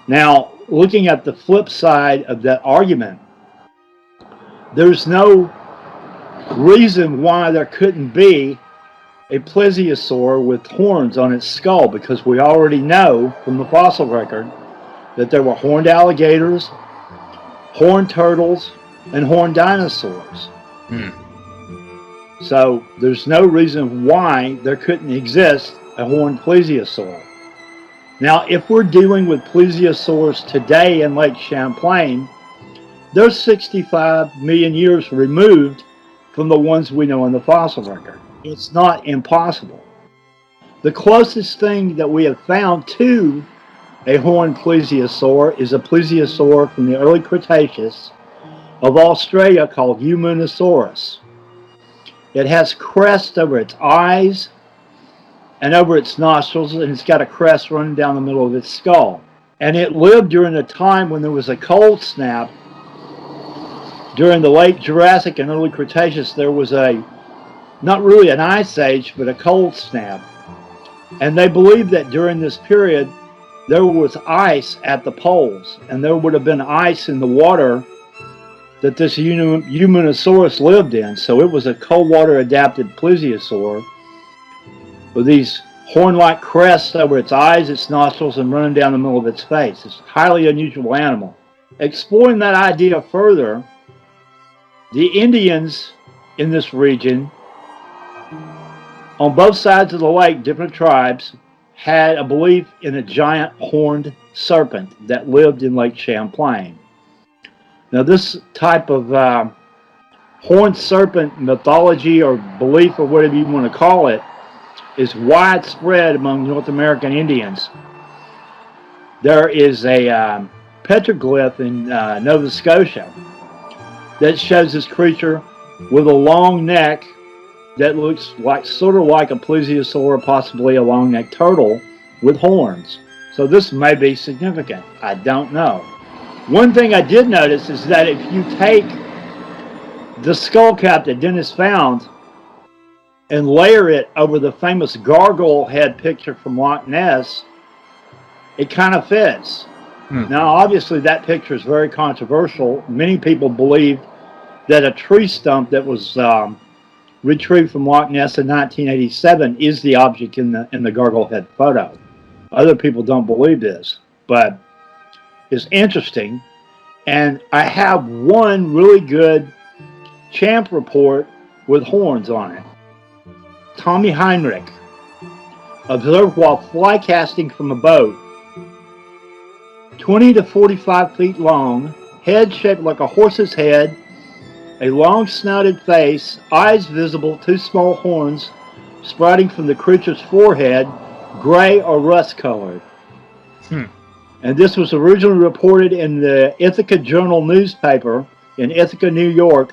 Now, looking at the flip side of that argument, there's no reason why there couldn't be a plesiosaur with horns on its skull, because we already know from the fossil record that there were horned alligators, horned turtles, and horned dinosaurs. So there's no reason why there couldn't exist a horned plesiosaur. Now, if we're dealing with plesiosaurs today in Lake Champlain, they're 65 million years removed from the ones we know in the fossil record. It's not impossible. The closest thing that we have found to a horned plesiosaur is a plesiosaur from the early Cretaceous of Australia called Eumenosaurus. It has crest over its eyes and over its nostrils, and it's got a crest running down the middle of its skull. And it lived during a time when there was a cold snap. During the late Jurassic and early Cretaceous, there was not really an ice age, but a cold snap. And they believed that during this period, there was ice at the poles, and there would have been ice in the water that this Eumenosaurus lived in. So it was a cold water adapted plesiosaur with these horn-like crests over its eyes, its nostrils, and running down the middle of its face. It's a highly unusual animal. Exploring that idea further, the Indians in this region, on both sides of the lake, different tribes, had a belief in a giant horned serpent that lived in Lake Champlain. Now, this type of horned serpent mythology or belief, or whatever you want to call it, is widespread among North American Indians. There is a petroglyph in Nova Scotia that shows this creature with a long neck that looks like sort of like a plesiosaur, possibly a long-necked turtle with horns. So this may be significant. I don't know. One thing I did notice is that if you take the skull cap that Dennis found and layer it over the famous gargoyle head picture from Loch Ness, it kind of fits. Now, obviously, that picture is very controversial. Many people believe that a tree stump that was retrieved from Loch Ness in 1987 is the object in the gargoyle head photo. Other people don't believe this, but it's interesting. And I have one really good Champ report with horns on it. Tommy Heinrich observed while fly casting from a boat, 20 to 45 feet long, head shaped like a horse's head, a long snouted face, eyes visible, two small horns sprouting from the creature's forehead, gray or rust colored. And this was originally reported in the Ithaca Journal newspaper in Ithaca, New York,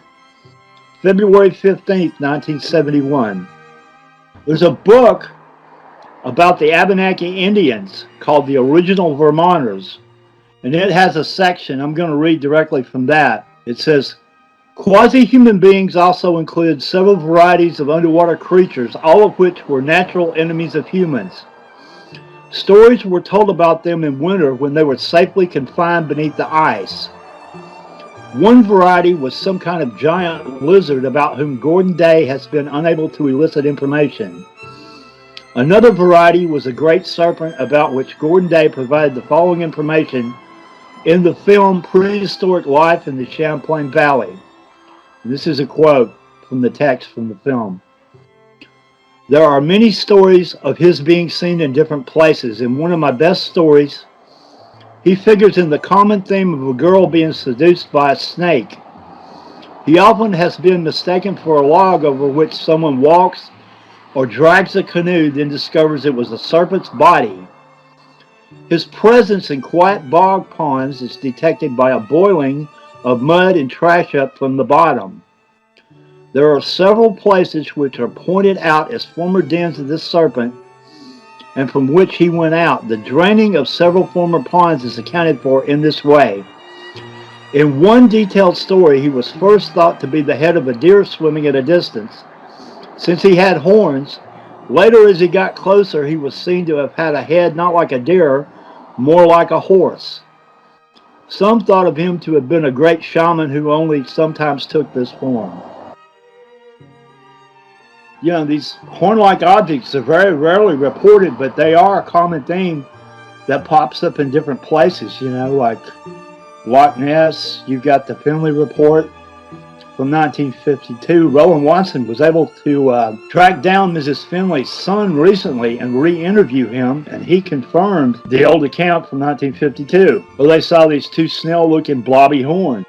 February 15th, 1971. There's a book about the Abenaki Indians called The Original Vermonters, and it has a section, I'm going to read directly from that. It says, quasi-human beings also include several varieties of underwater creatures, all of which were natural enemies of humans. Stories were told about them in winter when they were safely confined beneath the ice. One variety was some kind of giant lizard about whom Gordon Day has been unable to elicit information. Another variety was a great serpent about which Gordon Day provided the following information in the film Prehistoric Life in the Champlain Valley. This is a quote from the text from the film. There are many stories of his being seen in different places. In one of my best stories, he figures in the common theme of a girl being seduced by a snake. He often has been mistaken for a log over which someone walks or drags a canoe, then discovers it was a serpent's body. His presence in quiet bog ponds is detected by a boiling of mud and trash up from the bottom. There are several places which are pointed out as former dens of this serpent and from which he went out. The draining of several former ponds is accounted for in this way. In one detailed story, he was first thought to be the head of a deer swimming at a distance. Since he had horns, later as he got closer, he was seen to have had a head not like a deer, more like a horse. Some thought of him to have been a great shaman who only sometimes took this form. You know, these horn-like objects are very rarely reported, but they are a common theme that pops up in different places, you know, like Loch Ness. You've got the Finley Report from 1952. Roland Watson was able to track down Mrs. Finley's son recently and re-interview him, and he confirmed the old account from 1952, where they saw these two snail-looking blobby horns.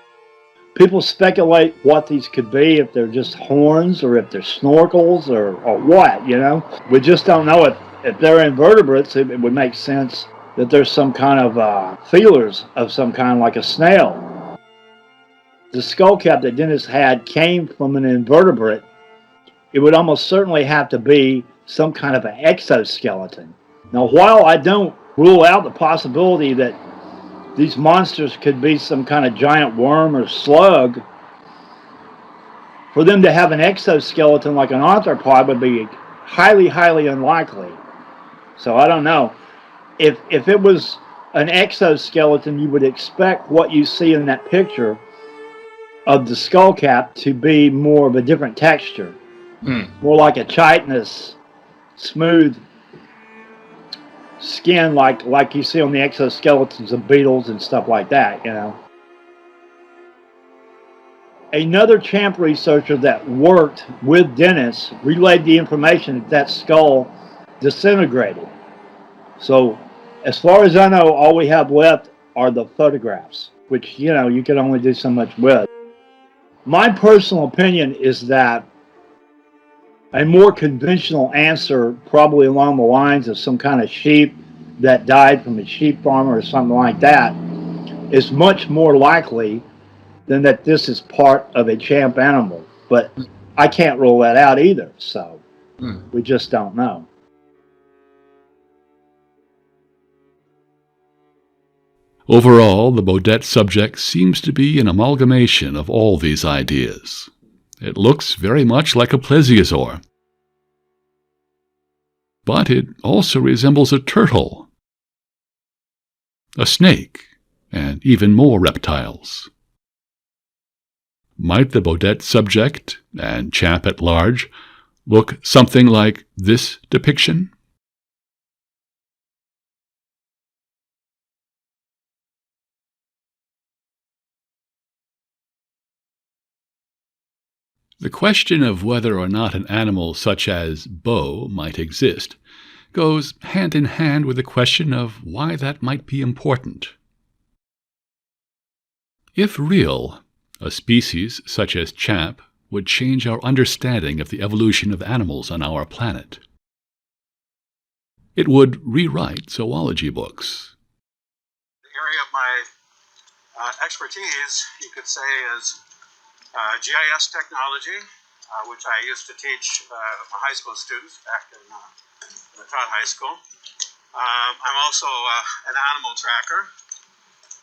People speculate what these could be, if they're just horns or if they're snorkels or what, you know. We just don't know if they're invertebrates. It would make sense that there's some kind of feelers of some kind, like a snail. The skull cap that Dennis had came from an invertebrate. It would almost certainly have to be some kind of an exoskeleton. Now, while I don't rule out the possibility that these monsters could be some kind of giant worm or slug, for them to have an exoskeleton like an arthropod would be highly, highly unlikely. So I don't know. If it was an exoskeleton, you would expect what you see in that picture of the skull cap to be more of a different texture. More like a chitinous, smooth skin like you see on the exoskeletons of beetles and stuff like that, you know. Another Champ researcher that worked with Dennis relayed the information that skull disintegrated. So, as far as I know, all we have left are the photographs, which, you know, you can only do so much with. My personal opinion is that a more conventional answer, probably along the lines of some kind of sheep that died from a sheep farmer or something like that, is much more likely than that this is part of a champ animal. But I can't rule that out either, so we just don't know. Overall, the Bodette subject seems to be an amalgamation of all these ideas. It looks very much like a plesiosaur. But it also resembles a turtle, a snake, and even more reptiles. Might the Bodette subject, and Champ at large, look something like this depiction? The question of whether or not an animal such as Bo might exist goes hand in hand with the question of why that might be important. If real, a species such as Champ would change our understanding of the evolution of animals on our planet. It would rewrite zoology books. The area of my expertise, you could say, is GIS technology, which I used to teach my high school students back in the Todd High School. I'm also an animal tracker,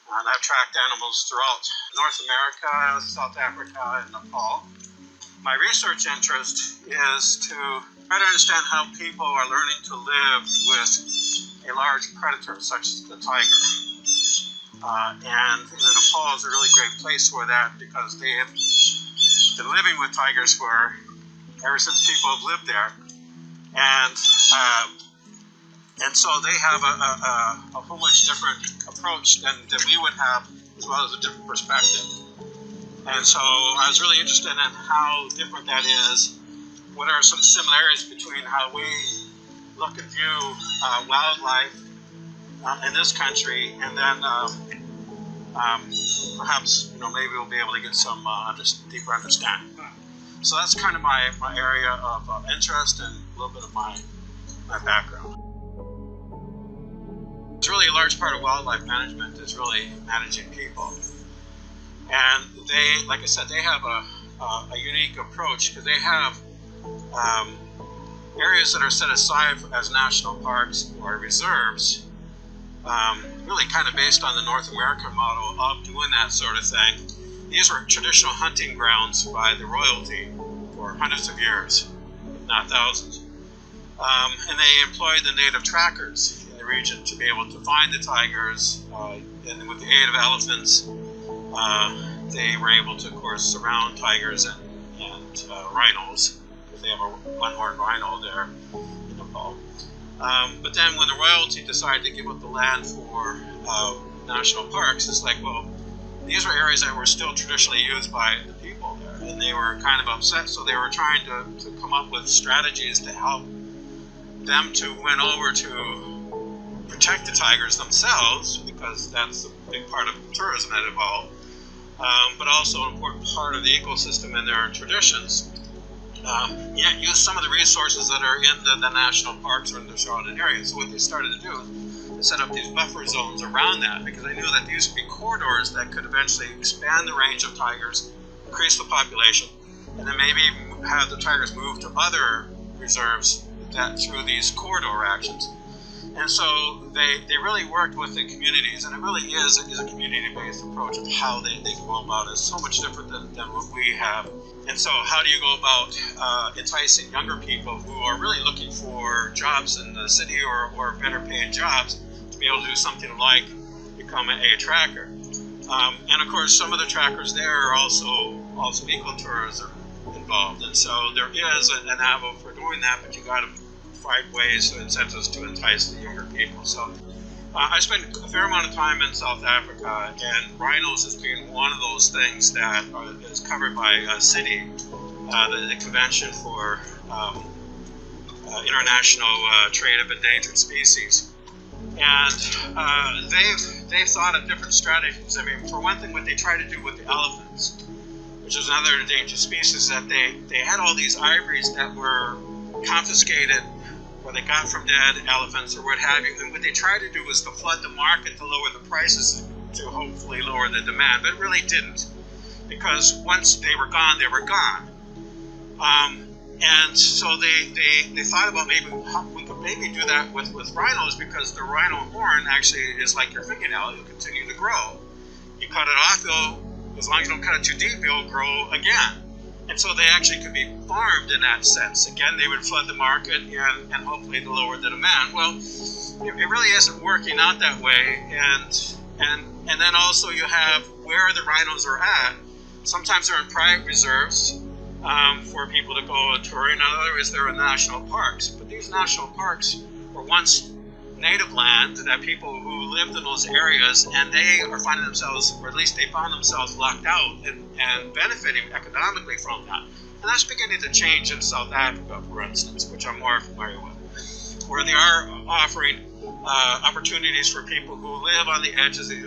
and I've tracked animals throughout North America, South Africa, and Nepal. My research interest is to try to understand how people are learning to live with a large predator such as the tiger. And Nepal is a really great place for that because they have been living with tigers for ever since people have lived there, and so they have a whole much different approach than we would have, as well as a different perspective. And so I was really interested in how different that is. What are some similarities between how we look and view wildlife in this country, and then perhaps maybe we'll be able to get some deeper understanding. So that's kind of my area of interest and a little bit of my background. It's really a large part of wildlife management is really managing people. And they, like I said, they have a unique approach because they have areas that are set aside as national parks or reserves, really kind of based on the North American model of doing that sort of thing. These were traditional hunting grounds by the royalty for hundreds of years, if not thousands. And they employed the native trackers in the region to be able to find the tigers, and with the aid of elephants, they were able to, of course, surround tigers and rhinos, because they have a one-horned rhino there in Nepal. But then when the royalty decided to give up the land for national parks, it's like, well, these were areas that were still traditionally used by the people there, and they were kind of upset, so they were trying to come up with strategies to help them to win over to protect the tigers themselves, because that's a big part of tourism that evolved, but also an important part of the ecosystem and their traditions. Yet use some of the resources that are in the national parks or in the surrounding areas. So what they started to do is set up these buffer zones around that, because they knew that these would be corridors that could eventually expand the range of tigers, increase the population, and then maybe have the tigers move to other reserves that through these corridor actions. And so they really worked with the communities, and it really is a community-based approach of how they go about it. It's so much different than what we have. And so how do you go about enticing younger people who are really looking for jobs in the city or better paid jobs to be able to do something like become a tracker? And of course, some of the trackers there are also ecotourism involved. And so there is an avenue for doing that, but you got to find ways, incentives to entice the younger people. So I spent a fair amount of time in South Africa, and rhinos has been one of those things that is covered by city, the Convention for International Trade of Endangered Species. And they've thought of different strategies. I mean, for one thing, what they try to do with the elephants, which is another endangered species, that they had all these ivories that were confiscated, or they got from dead elephants or what have you, and what they tried to do was to flood the market to lower the prices to hopefully lower the demand, but it really didn't, because once they were gone, they were gone. And so they thought about maybe how we could maybe do that with rhinos, because the rhino horn actually is like your fingernail. It'll continue to grow. You cut it off, as long as you don't cut it too deep, it'll grow again. And so they actually could be farmed in that sense. Again, they would flood the market and hopefully to lower the demand. Well, it really isn't working out that way. And then also you have where the rhinos are at. Sometimes they're in private reserves for people to go and tour, and otherwise they're in national parks. But these national parks were once native land that people who lived in those areas, and they are finding themselves, or at least they found themselves, locked out and benefiting economically from that. And that's beginning to change in South Africa, for instance, which I'm more familiar with, where they are offering opportunities for people who live on the edges of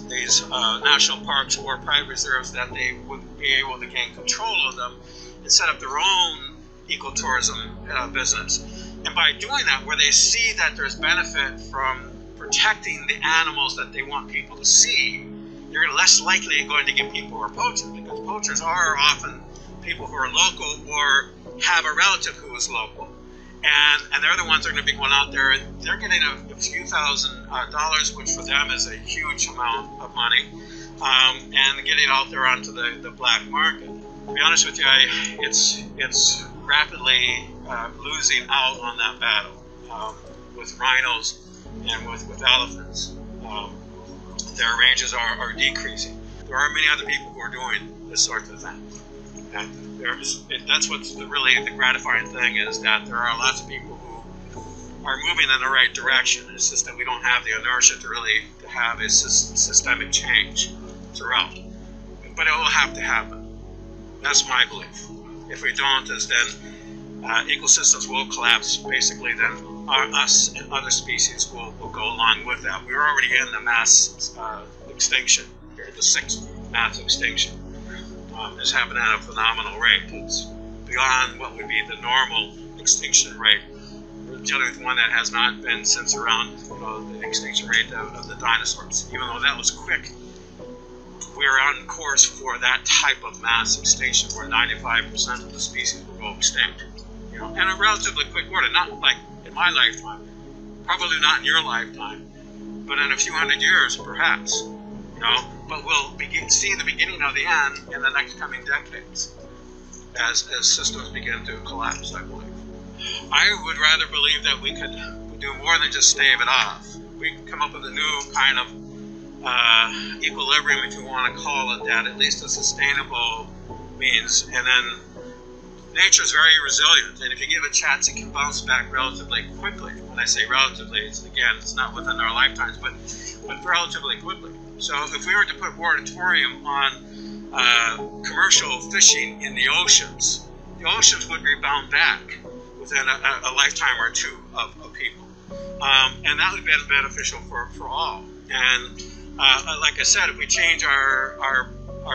these national parks or private reserves, that they would be able to gain control of them and set up their own ecotourism business. And by doing that, where they see that there's benefit from protecting the animals that they want people to see, you're less likely going to get people who are poachers, because poachers are often people who are local or have a relative who is local. And they're the ones that are going to be going out there, and they're getting a few $1,000s, which for them is a huge amount of money, and getting out there onto the black market. To be honest with you, it's rapidly losing out on that battle with rhinos and with elephants. their ranges are decreasing. There are many other people who are doing this sort of thing. And that's what's really the gratifying thing, is that there are lots of people who are moving in the right direction. It's just that we don't have the inertia to have a systemic change throughout. But it will have to happen. That's my belief. If we don't, then ecosystems will collapse. Basically, then us and other species will go along with that. We're already in the mass extinction, the sixth mass extinction. It's happening at a phenomenal rate. It's beyond what would be the normal extinction rate. We're dealing with one that has not been since around the extinction rate of the dinosaurs. Even though that was quick, we're on course for that type of mass extinction where 95% of the species will go extinct. In a relatively quick order, not like in my lifetime, probably not in your lifetime, but in a few hundred years, perhaps. But we'll see the beginning of the end in the next coming decades as systems begin to collapse, I believe. I would rather believe that we could do more than just stave it off. We can come up with a new kind of equilibrium, if you want to call it that, at least a sustainable means, and then nature is very resilient, and if you give it a chance, it can bounce back relatively quickly. When I say relatively, it's not within our lifetimes, but relatively quickly. So if we were to put a moratorium on commercial fishing in the oceans would rebound back within a lifetime or two of people. And that would be beneficial for all. And like I said, if we change our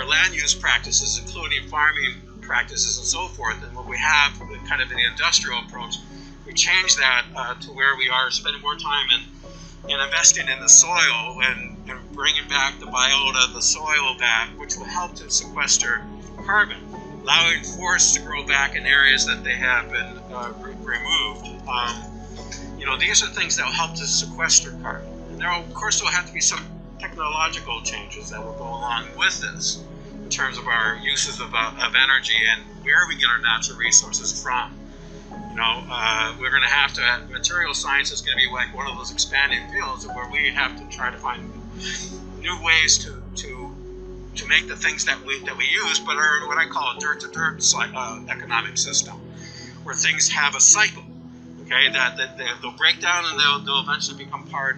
land use practices, including farming practices and so forth, and what we have kind of in the industrial approach, we change that to where we are spending more time in investing in the soil and bringing back the biota, the soil back, which will help to sequester carbon, allowing forests to grow back in areas that they have been removed. These are things that will help to sequester carbon. And there will, of course, will have to be some technological changes that will go along with this in terms of our uses of energy and where we get our natural resources from. We're going to have to, material science is going to be like one of those expanding fields where we have to try to find new ways to make the things that we use, but are what I call a dirt-to-dirt economic system, where things have a cycle, okay, that they'll break down and they'll eventually become part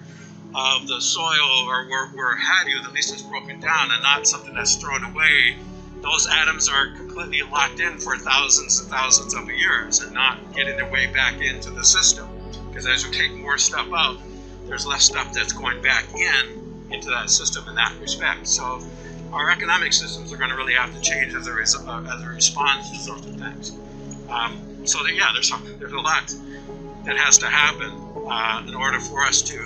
of the soil or where have you, at least it's broken down and not something that's thrown away. Those atoms are completely locked in for thousands and thousands of years and not getting their way back into the system. Because as we take more stuff out, there's less stuff that's going back into that system in that respect. So our economic systems are going to really have to change as a response to sorts of things. There's a lot that has to happen in order for us to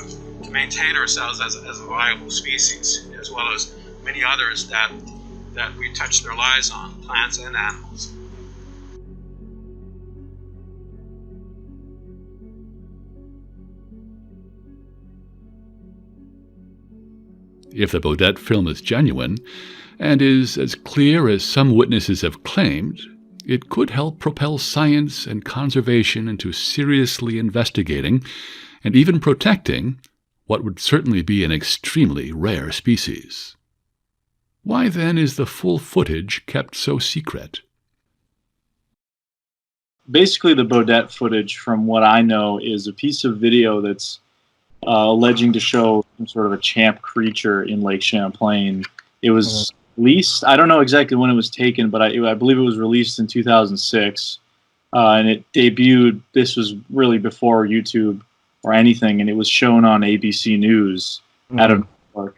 maintain ourselves as a viable species, as well as many others that we touch their lives on, plants and animals. If the Bodette film is genuine, and is as clear as some witnesses have claimed, it could help propel science and conservation into seriously investigating and even protecting what would certainly be an extremely rare species. Why then is the full footage kept so secret? Basically, the Bodette footage, from what I know, is a piece of video that's alleging to show some sort of a champ creature in Lake Champlain. It was released, I don't know exactly when it was taken, but I believe it was released in 2006, and it debuted, this was really before YouTube or anything, and it was shown on ABC News out of New York.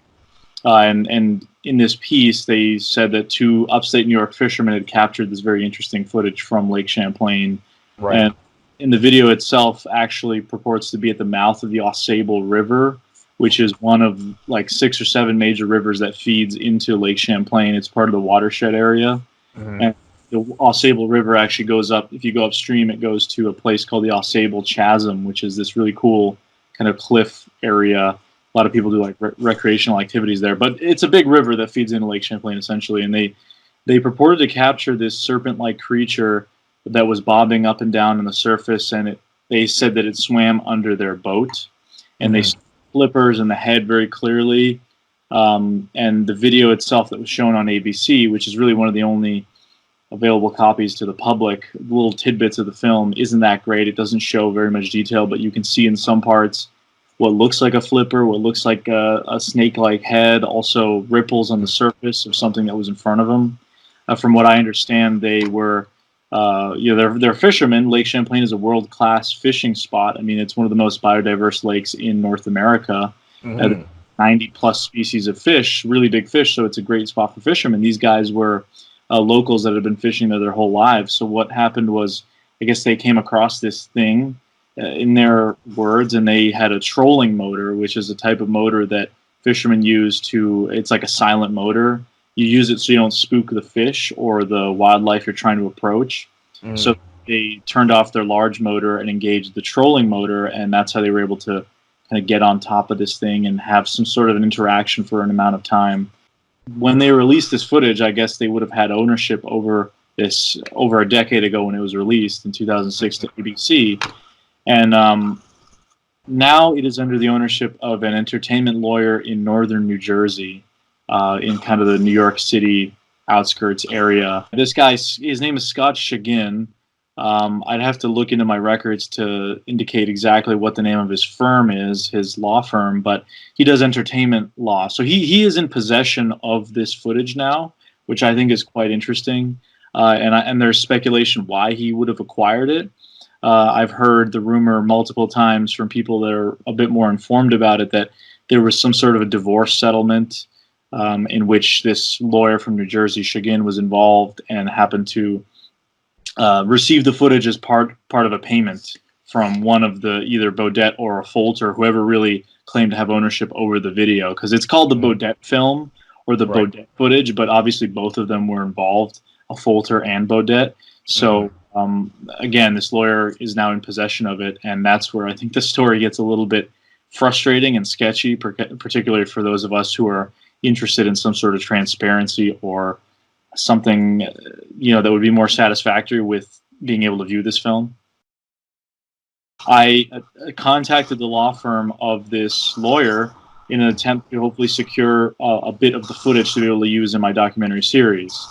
And in this piece, they said that two upstate New York fishermen had captured this very interesting footage from Lake Champlain. Right. And in the video itself actually purports to be at the mouth of the Ausable River, which is one of like 6 or 7 major rivers that feeds into Lake Champlain. It's part of the watershed area. And the Ausable River actually goes up, if you go upstream, it goes to a place called the Ausable Chasm, which is this really cool kind of cliff area. A lot of people do like recreational activities there, but it's a big river that feeds into Lake Champlain essentially. And they purported to capture this serpent-like creature that was bobbing up and down on the surface, and they said that it swam under their boat, and they flippers and the head very clearly. And the video itself that was shown on ABC, which is really one of the only available copies to the public, little tidbits of the film, isn't that great. It doesn't show very much detail, but you can see in some parts what looks like a flipper, what looks like a snake-like head, also ripples on the surface of something that was in front of them. From what I understand, they were, they're fishermen. Lake Champlain is a world-class fishing spot. I mean, it's one of the most biodiverse lakes in North America. 90-plus species of fish, really big fish, so it's a great spot for fishermen. These guys were locals that had been fishing there their whole lives. So what happened was, I guess they came across this thing, in their words, and they had a trolling motor, which is a type of motor that fishermen use to, it's like a silent motor. You use it so you don't spook the fish or the wildlife you're trying to approach. So they turned off their large motor and engaged the trolling motor, and that's how they were able to kind of get on top of this thing and have some sort of an interaction for an amount of time. When they released this footage, I guess they would have had ownership over this over a decade ago when it was released in 2006 to ABC. And now it is under the ownership of an entertainment lawyer in northern New Jersey, in kind of the New York City outskirts area. This guy, his name is Scott Chagin. I'd have to look into my records to indicate exactly what the name of his firm is, his law firm, but he does entertainment law. So he is in possession of this footage now, which I think is quite interesting. And there's speculation why he would have acquired it. I've heard the rumor multiple times from people that are a bit more informed about it that there was some sort of a divorce settlement in which this lawyer from New Jersey, Chagin, was involved and happened to receive the footage as part of a payment from one of the either Bodette or a Folter, whoever really claimed to have ownership over the video, because it's called the Bodette film or the Bodette footage, but obviously both of them were involved, a Folter and Bodette. So again, this lawyer is now in possession of it, and that's where I think the story gets a little bit frustrating and sketchy, particularly for those of us who are interested in some sort of transparency or something, that would be more satisfactory with being able to view this film. I contacted the law firm of this lawyer in an attempt to hopefully secure a bit of the footage to be able to use in my documentary series.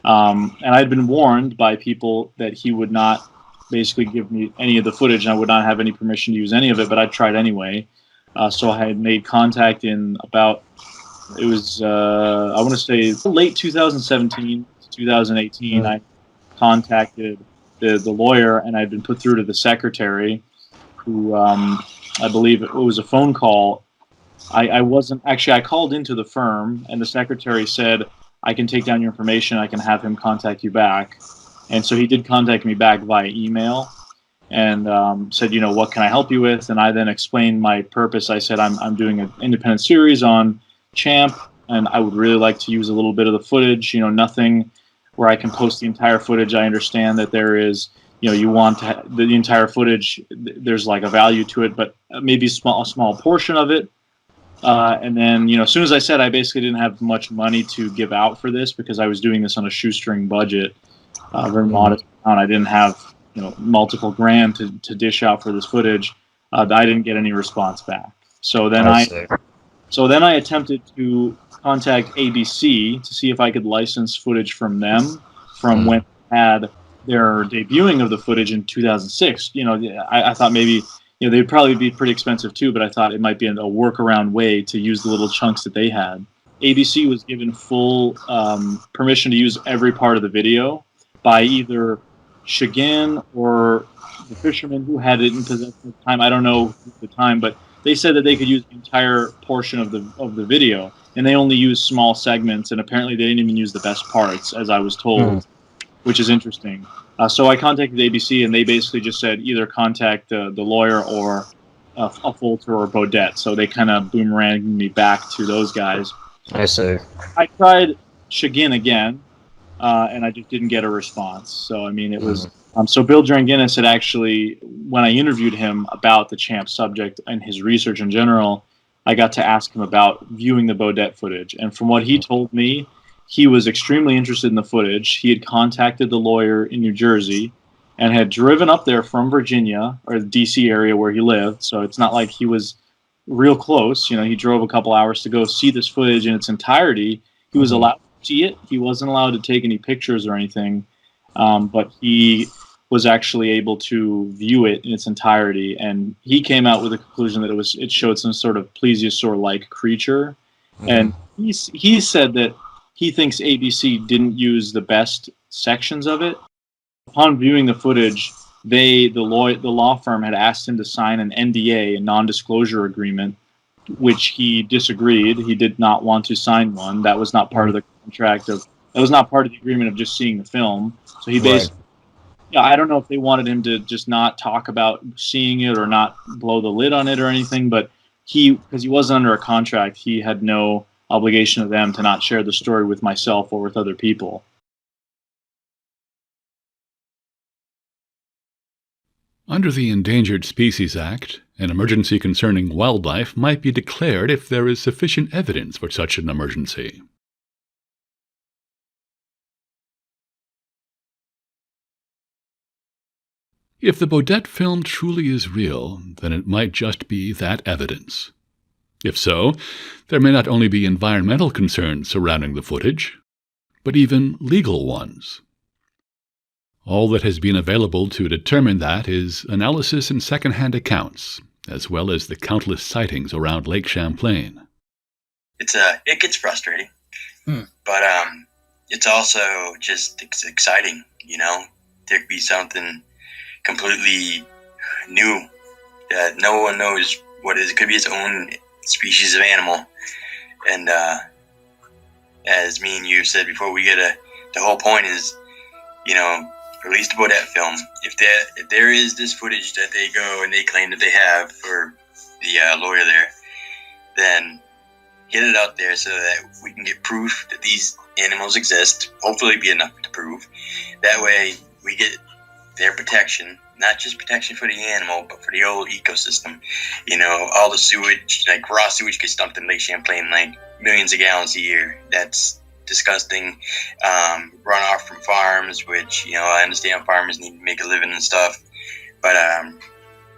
And I'd been warned by people that he would not basically give me any of the footage, and I would not have any permission to use any of it, but I tried anyway. So I had made contact in about, it was, I want to say, late 2017, 2018, I contacted the lawyer, and I'd been put through to the secretary, who I believe it was a phone call. I wasn't, actually, I called into the firm, and the secretary said, I can take down your information, I can have him contact you back. And so he did contact me back via email and said, what can I help you with? And I then explained my purpose. I said, I'm doing an independent series on Champ, and I would really like to use a little bit of the footage, nothing where I can post the entire footage. I understand that there is, you want to the entire footage, there's like a value to it, but maybe a small portion of it. And then, as soon as I said, I basically didn't have much money to give out for this because I was doing this on a shoestring budget, very modest amount. I didn't have, multiple grand to dish out for this footage. I didn't get any response back. So then I attempted to contact ABC to see if I could license footage from them from when they had their debuting of the footage in 2006. I thought maybe, they'd probably be pretty expensive too, but I thought it might be a workaround way to use the little chunks that they had. ABC was given full permission to use every part of the video by either Chagin or the fisherman who had it in possession at the time. I don't know the time, but they said that they could use the entire portion of the video, and they only used small segments, and apparently they didn't even use the best parts, as I was told, which is interesting. So I contacted ABC, and they basically just said either contact the lawyer or a Folter or Bodette. So they kind of boomeranged me back to those guys. I see. I tried Chagin again, and I just didn't get a response. So, it was... so Bill Dranginis had actually, when I interviewed him about the Champ subject and his research in general, I got to ask him about viewing the Bodette footage. And from what he told me, he was extremely interested in the footage. He had contacted the lawyer in New Jersey and had driven up there from Virginia or the D.C. area where he lived. So it's not like he was real close. He drove a couple hours to go see this footage in its entirety. He was allowed to see it. He wasn't allowed to take any pictures or anything, but he was actually able to view it in its entirety, and he came out with a conclusion that it showed some sort of plesiosaur-like creature. And he said that he thinks ABC didn't use the best sections of it. Upon viewing the footage, the law firm had asked him to sign an NDA, a non-disclosure agreement, which he disagreed. He did not want to sign one. That was not part of the contract that was not part of the agreement of just seeing the film. So he basically, I don't know if they wanted him to just not talk about seeing it or not blow the lid on it or anything, but because he wasn't under a contract, he had no obligation to them to not share the story with myself or with other people. Under the Endangered Species Act, an emergency concerning wildlife might be declared if there is sufficient evidence for such an emergency. If the Bodette film truly is real, then it might just be that evidence. If so, there may not only be environmental concerns surrounding the footage, but even legal ones. All that has been available to determine that is analysis and second-hand accounts, as well as the countless sightings around Lake Champlain. It gets frustrating, but it's also just exciting. There could be something completely new that no one knows what it is. It could be its own species of animal, and as me and you said before, the whole point is, release the Bodette film. If there is this footage that they go and they claim that they have for the lawyer there, then get it out there so that we can get proof that these animals exist. Hopefully be enough to prove. That way we get their protection, not just protection for the animal, but for the whole ecosystem. All the sewage, like raw sewage gets dumped in Lake Champlain, like millions of gallons a year. That's disgusting. Runoff from farms, which, I understand farmers need to make a living and stuff, but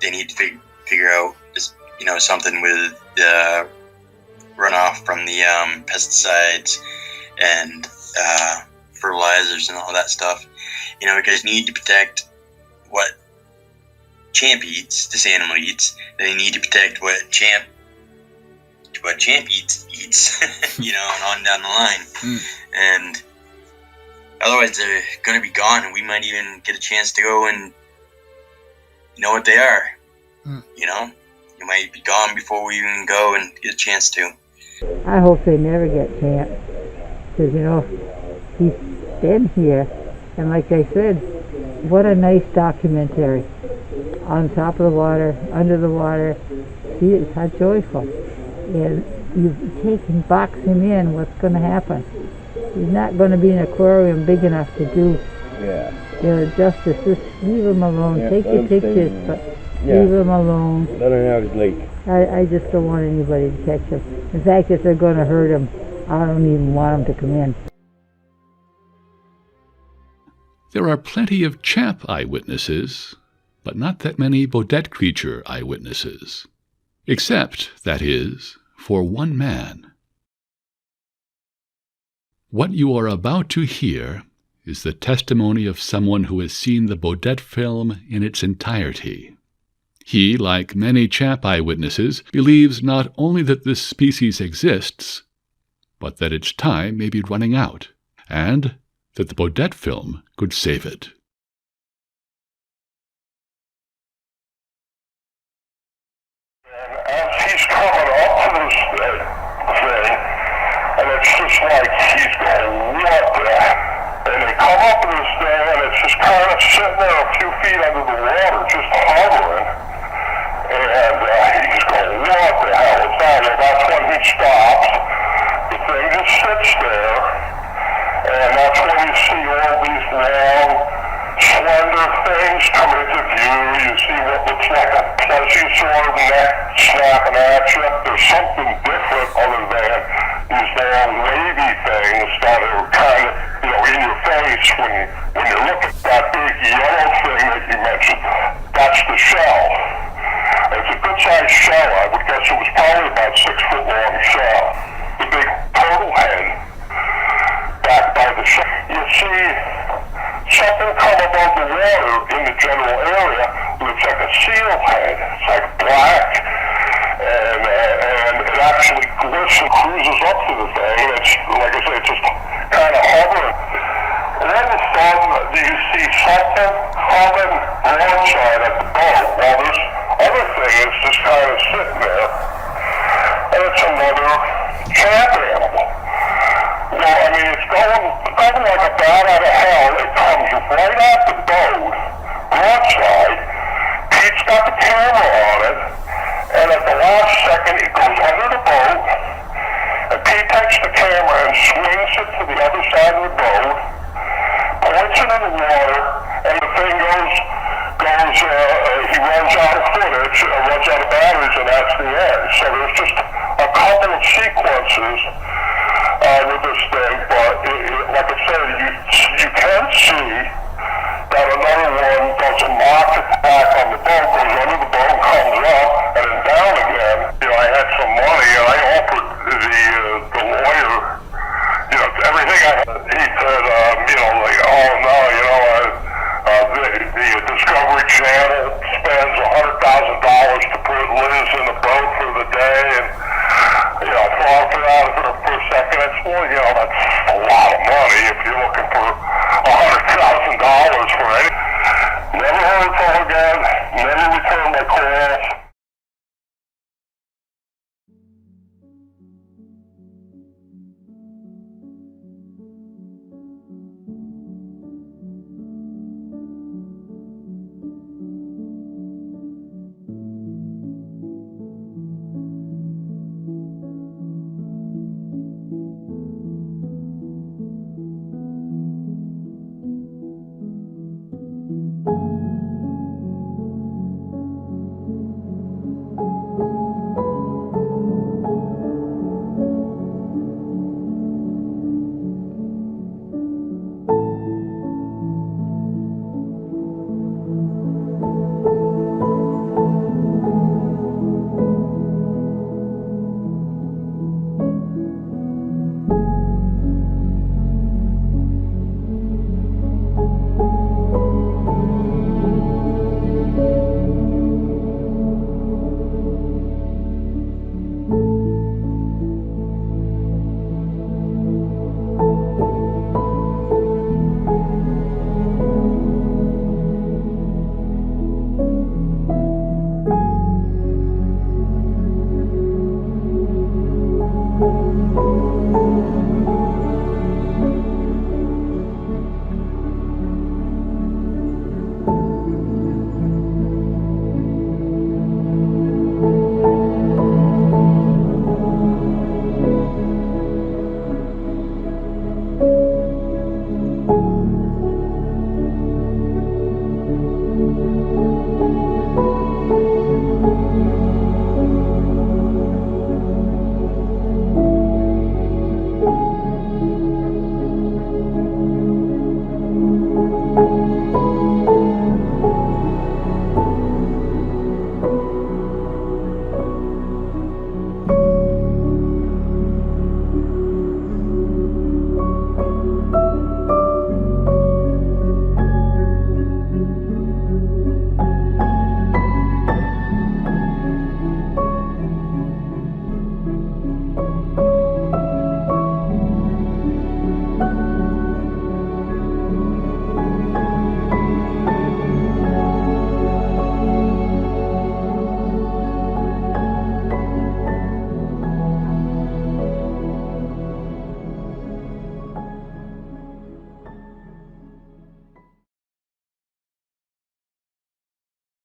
they need to figure out just, something with the runoff from the pesticides and fertilizers and all that stuff. Because you need to protect what Champ eats, this animal eats. They need to protect what Champ eats, and on down the line. And otherwise they're going to be gone, and we might even get a chance to go and know what they are. You might be gone before we even go and get a chance to. I hope they never get Champ, because he's been here, and like I said, what a nice documentary. On top of the water, under the water, see it, how joyful. And you take and box him in, what's going to happen? He's not going to be an aquarium big enough to do justice. Just leave him alone. Take your pictures, but leave him alone. Let him have his lake. I just don't want anybody to catch him. In fact, if they're going to hurt him, I don't even want him to come in. There are plenty of Champ eyewitnesses, but not that many Bodette creature eyewitnesses. Except, that is, for one man. What you are about to hear is the testimony of someone who has seen the Bodette film in its entirety. He, like many Champ eyewitnesses, believes not only that this species exists, but that its time may be running out, and that the Bodette film could save it. He's coming up to this thing, and it's just like he's going, what the? And they come up to this thing, and it's just kind of sitting there a few feet under the water, just hovering. And he's going, what the hell is that? And that's when he stops. The thing just sits there, and that's when you see all these long, slender things come into view. You see what looks like a plesiosaur neck snapping at you. There's something different other than these long wavy things that are kind of, in your face when you look at that big yellow thing that you mentioned. That's the shell. It's a good-sized shell. I would guess it was probably seal head. It's like black, and it actually glistens, cruises up to the thing, and it's, like I say, it's just kind of hovering. And all of a sudden, you see something coming broadside at the boat, while this other thing is just kind of sitting there. And it's another camp animal. Well, I mean, it's going like a bat out of hell. It comes right at the boat, broadside. Pete's got the camera on it, and at the last second, it goes under the boat, and Pete takes the camera and swings it to the other side of the boat, points it in the water, and the thing he runs out of footage, runs out of batteries, and that's the end. So there's just a couple of sequences with this thing, but like I said, you can see that another one does a mock attack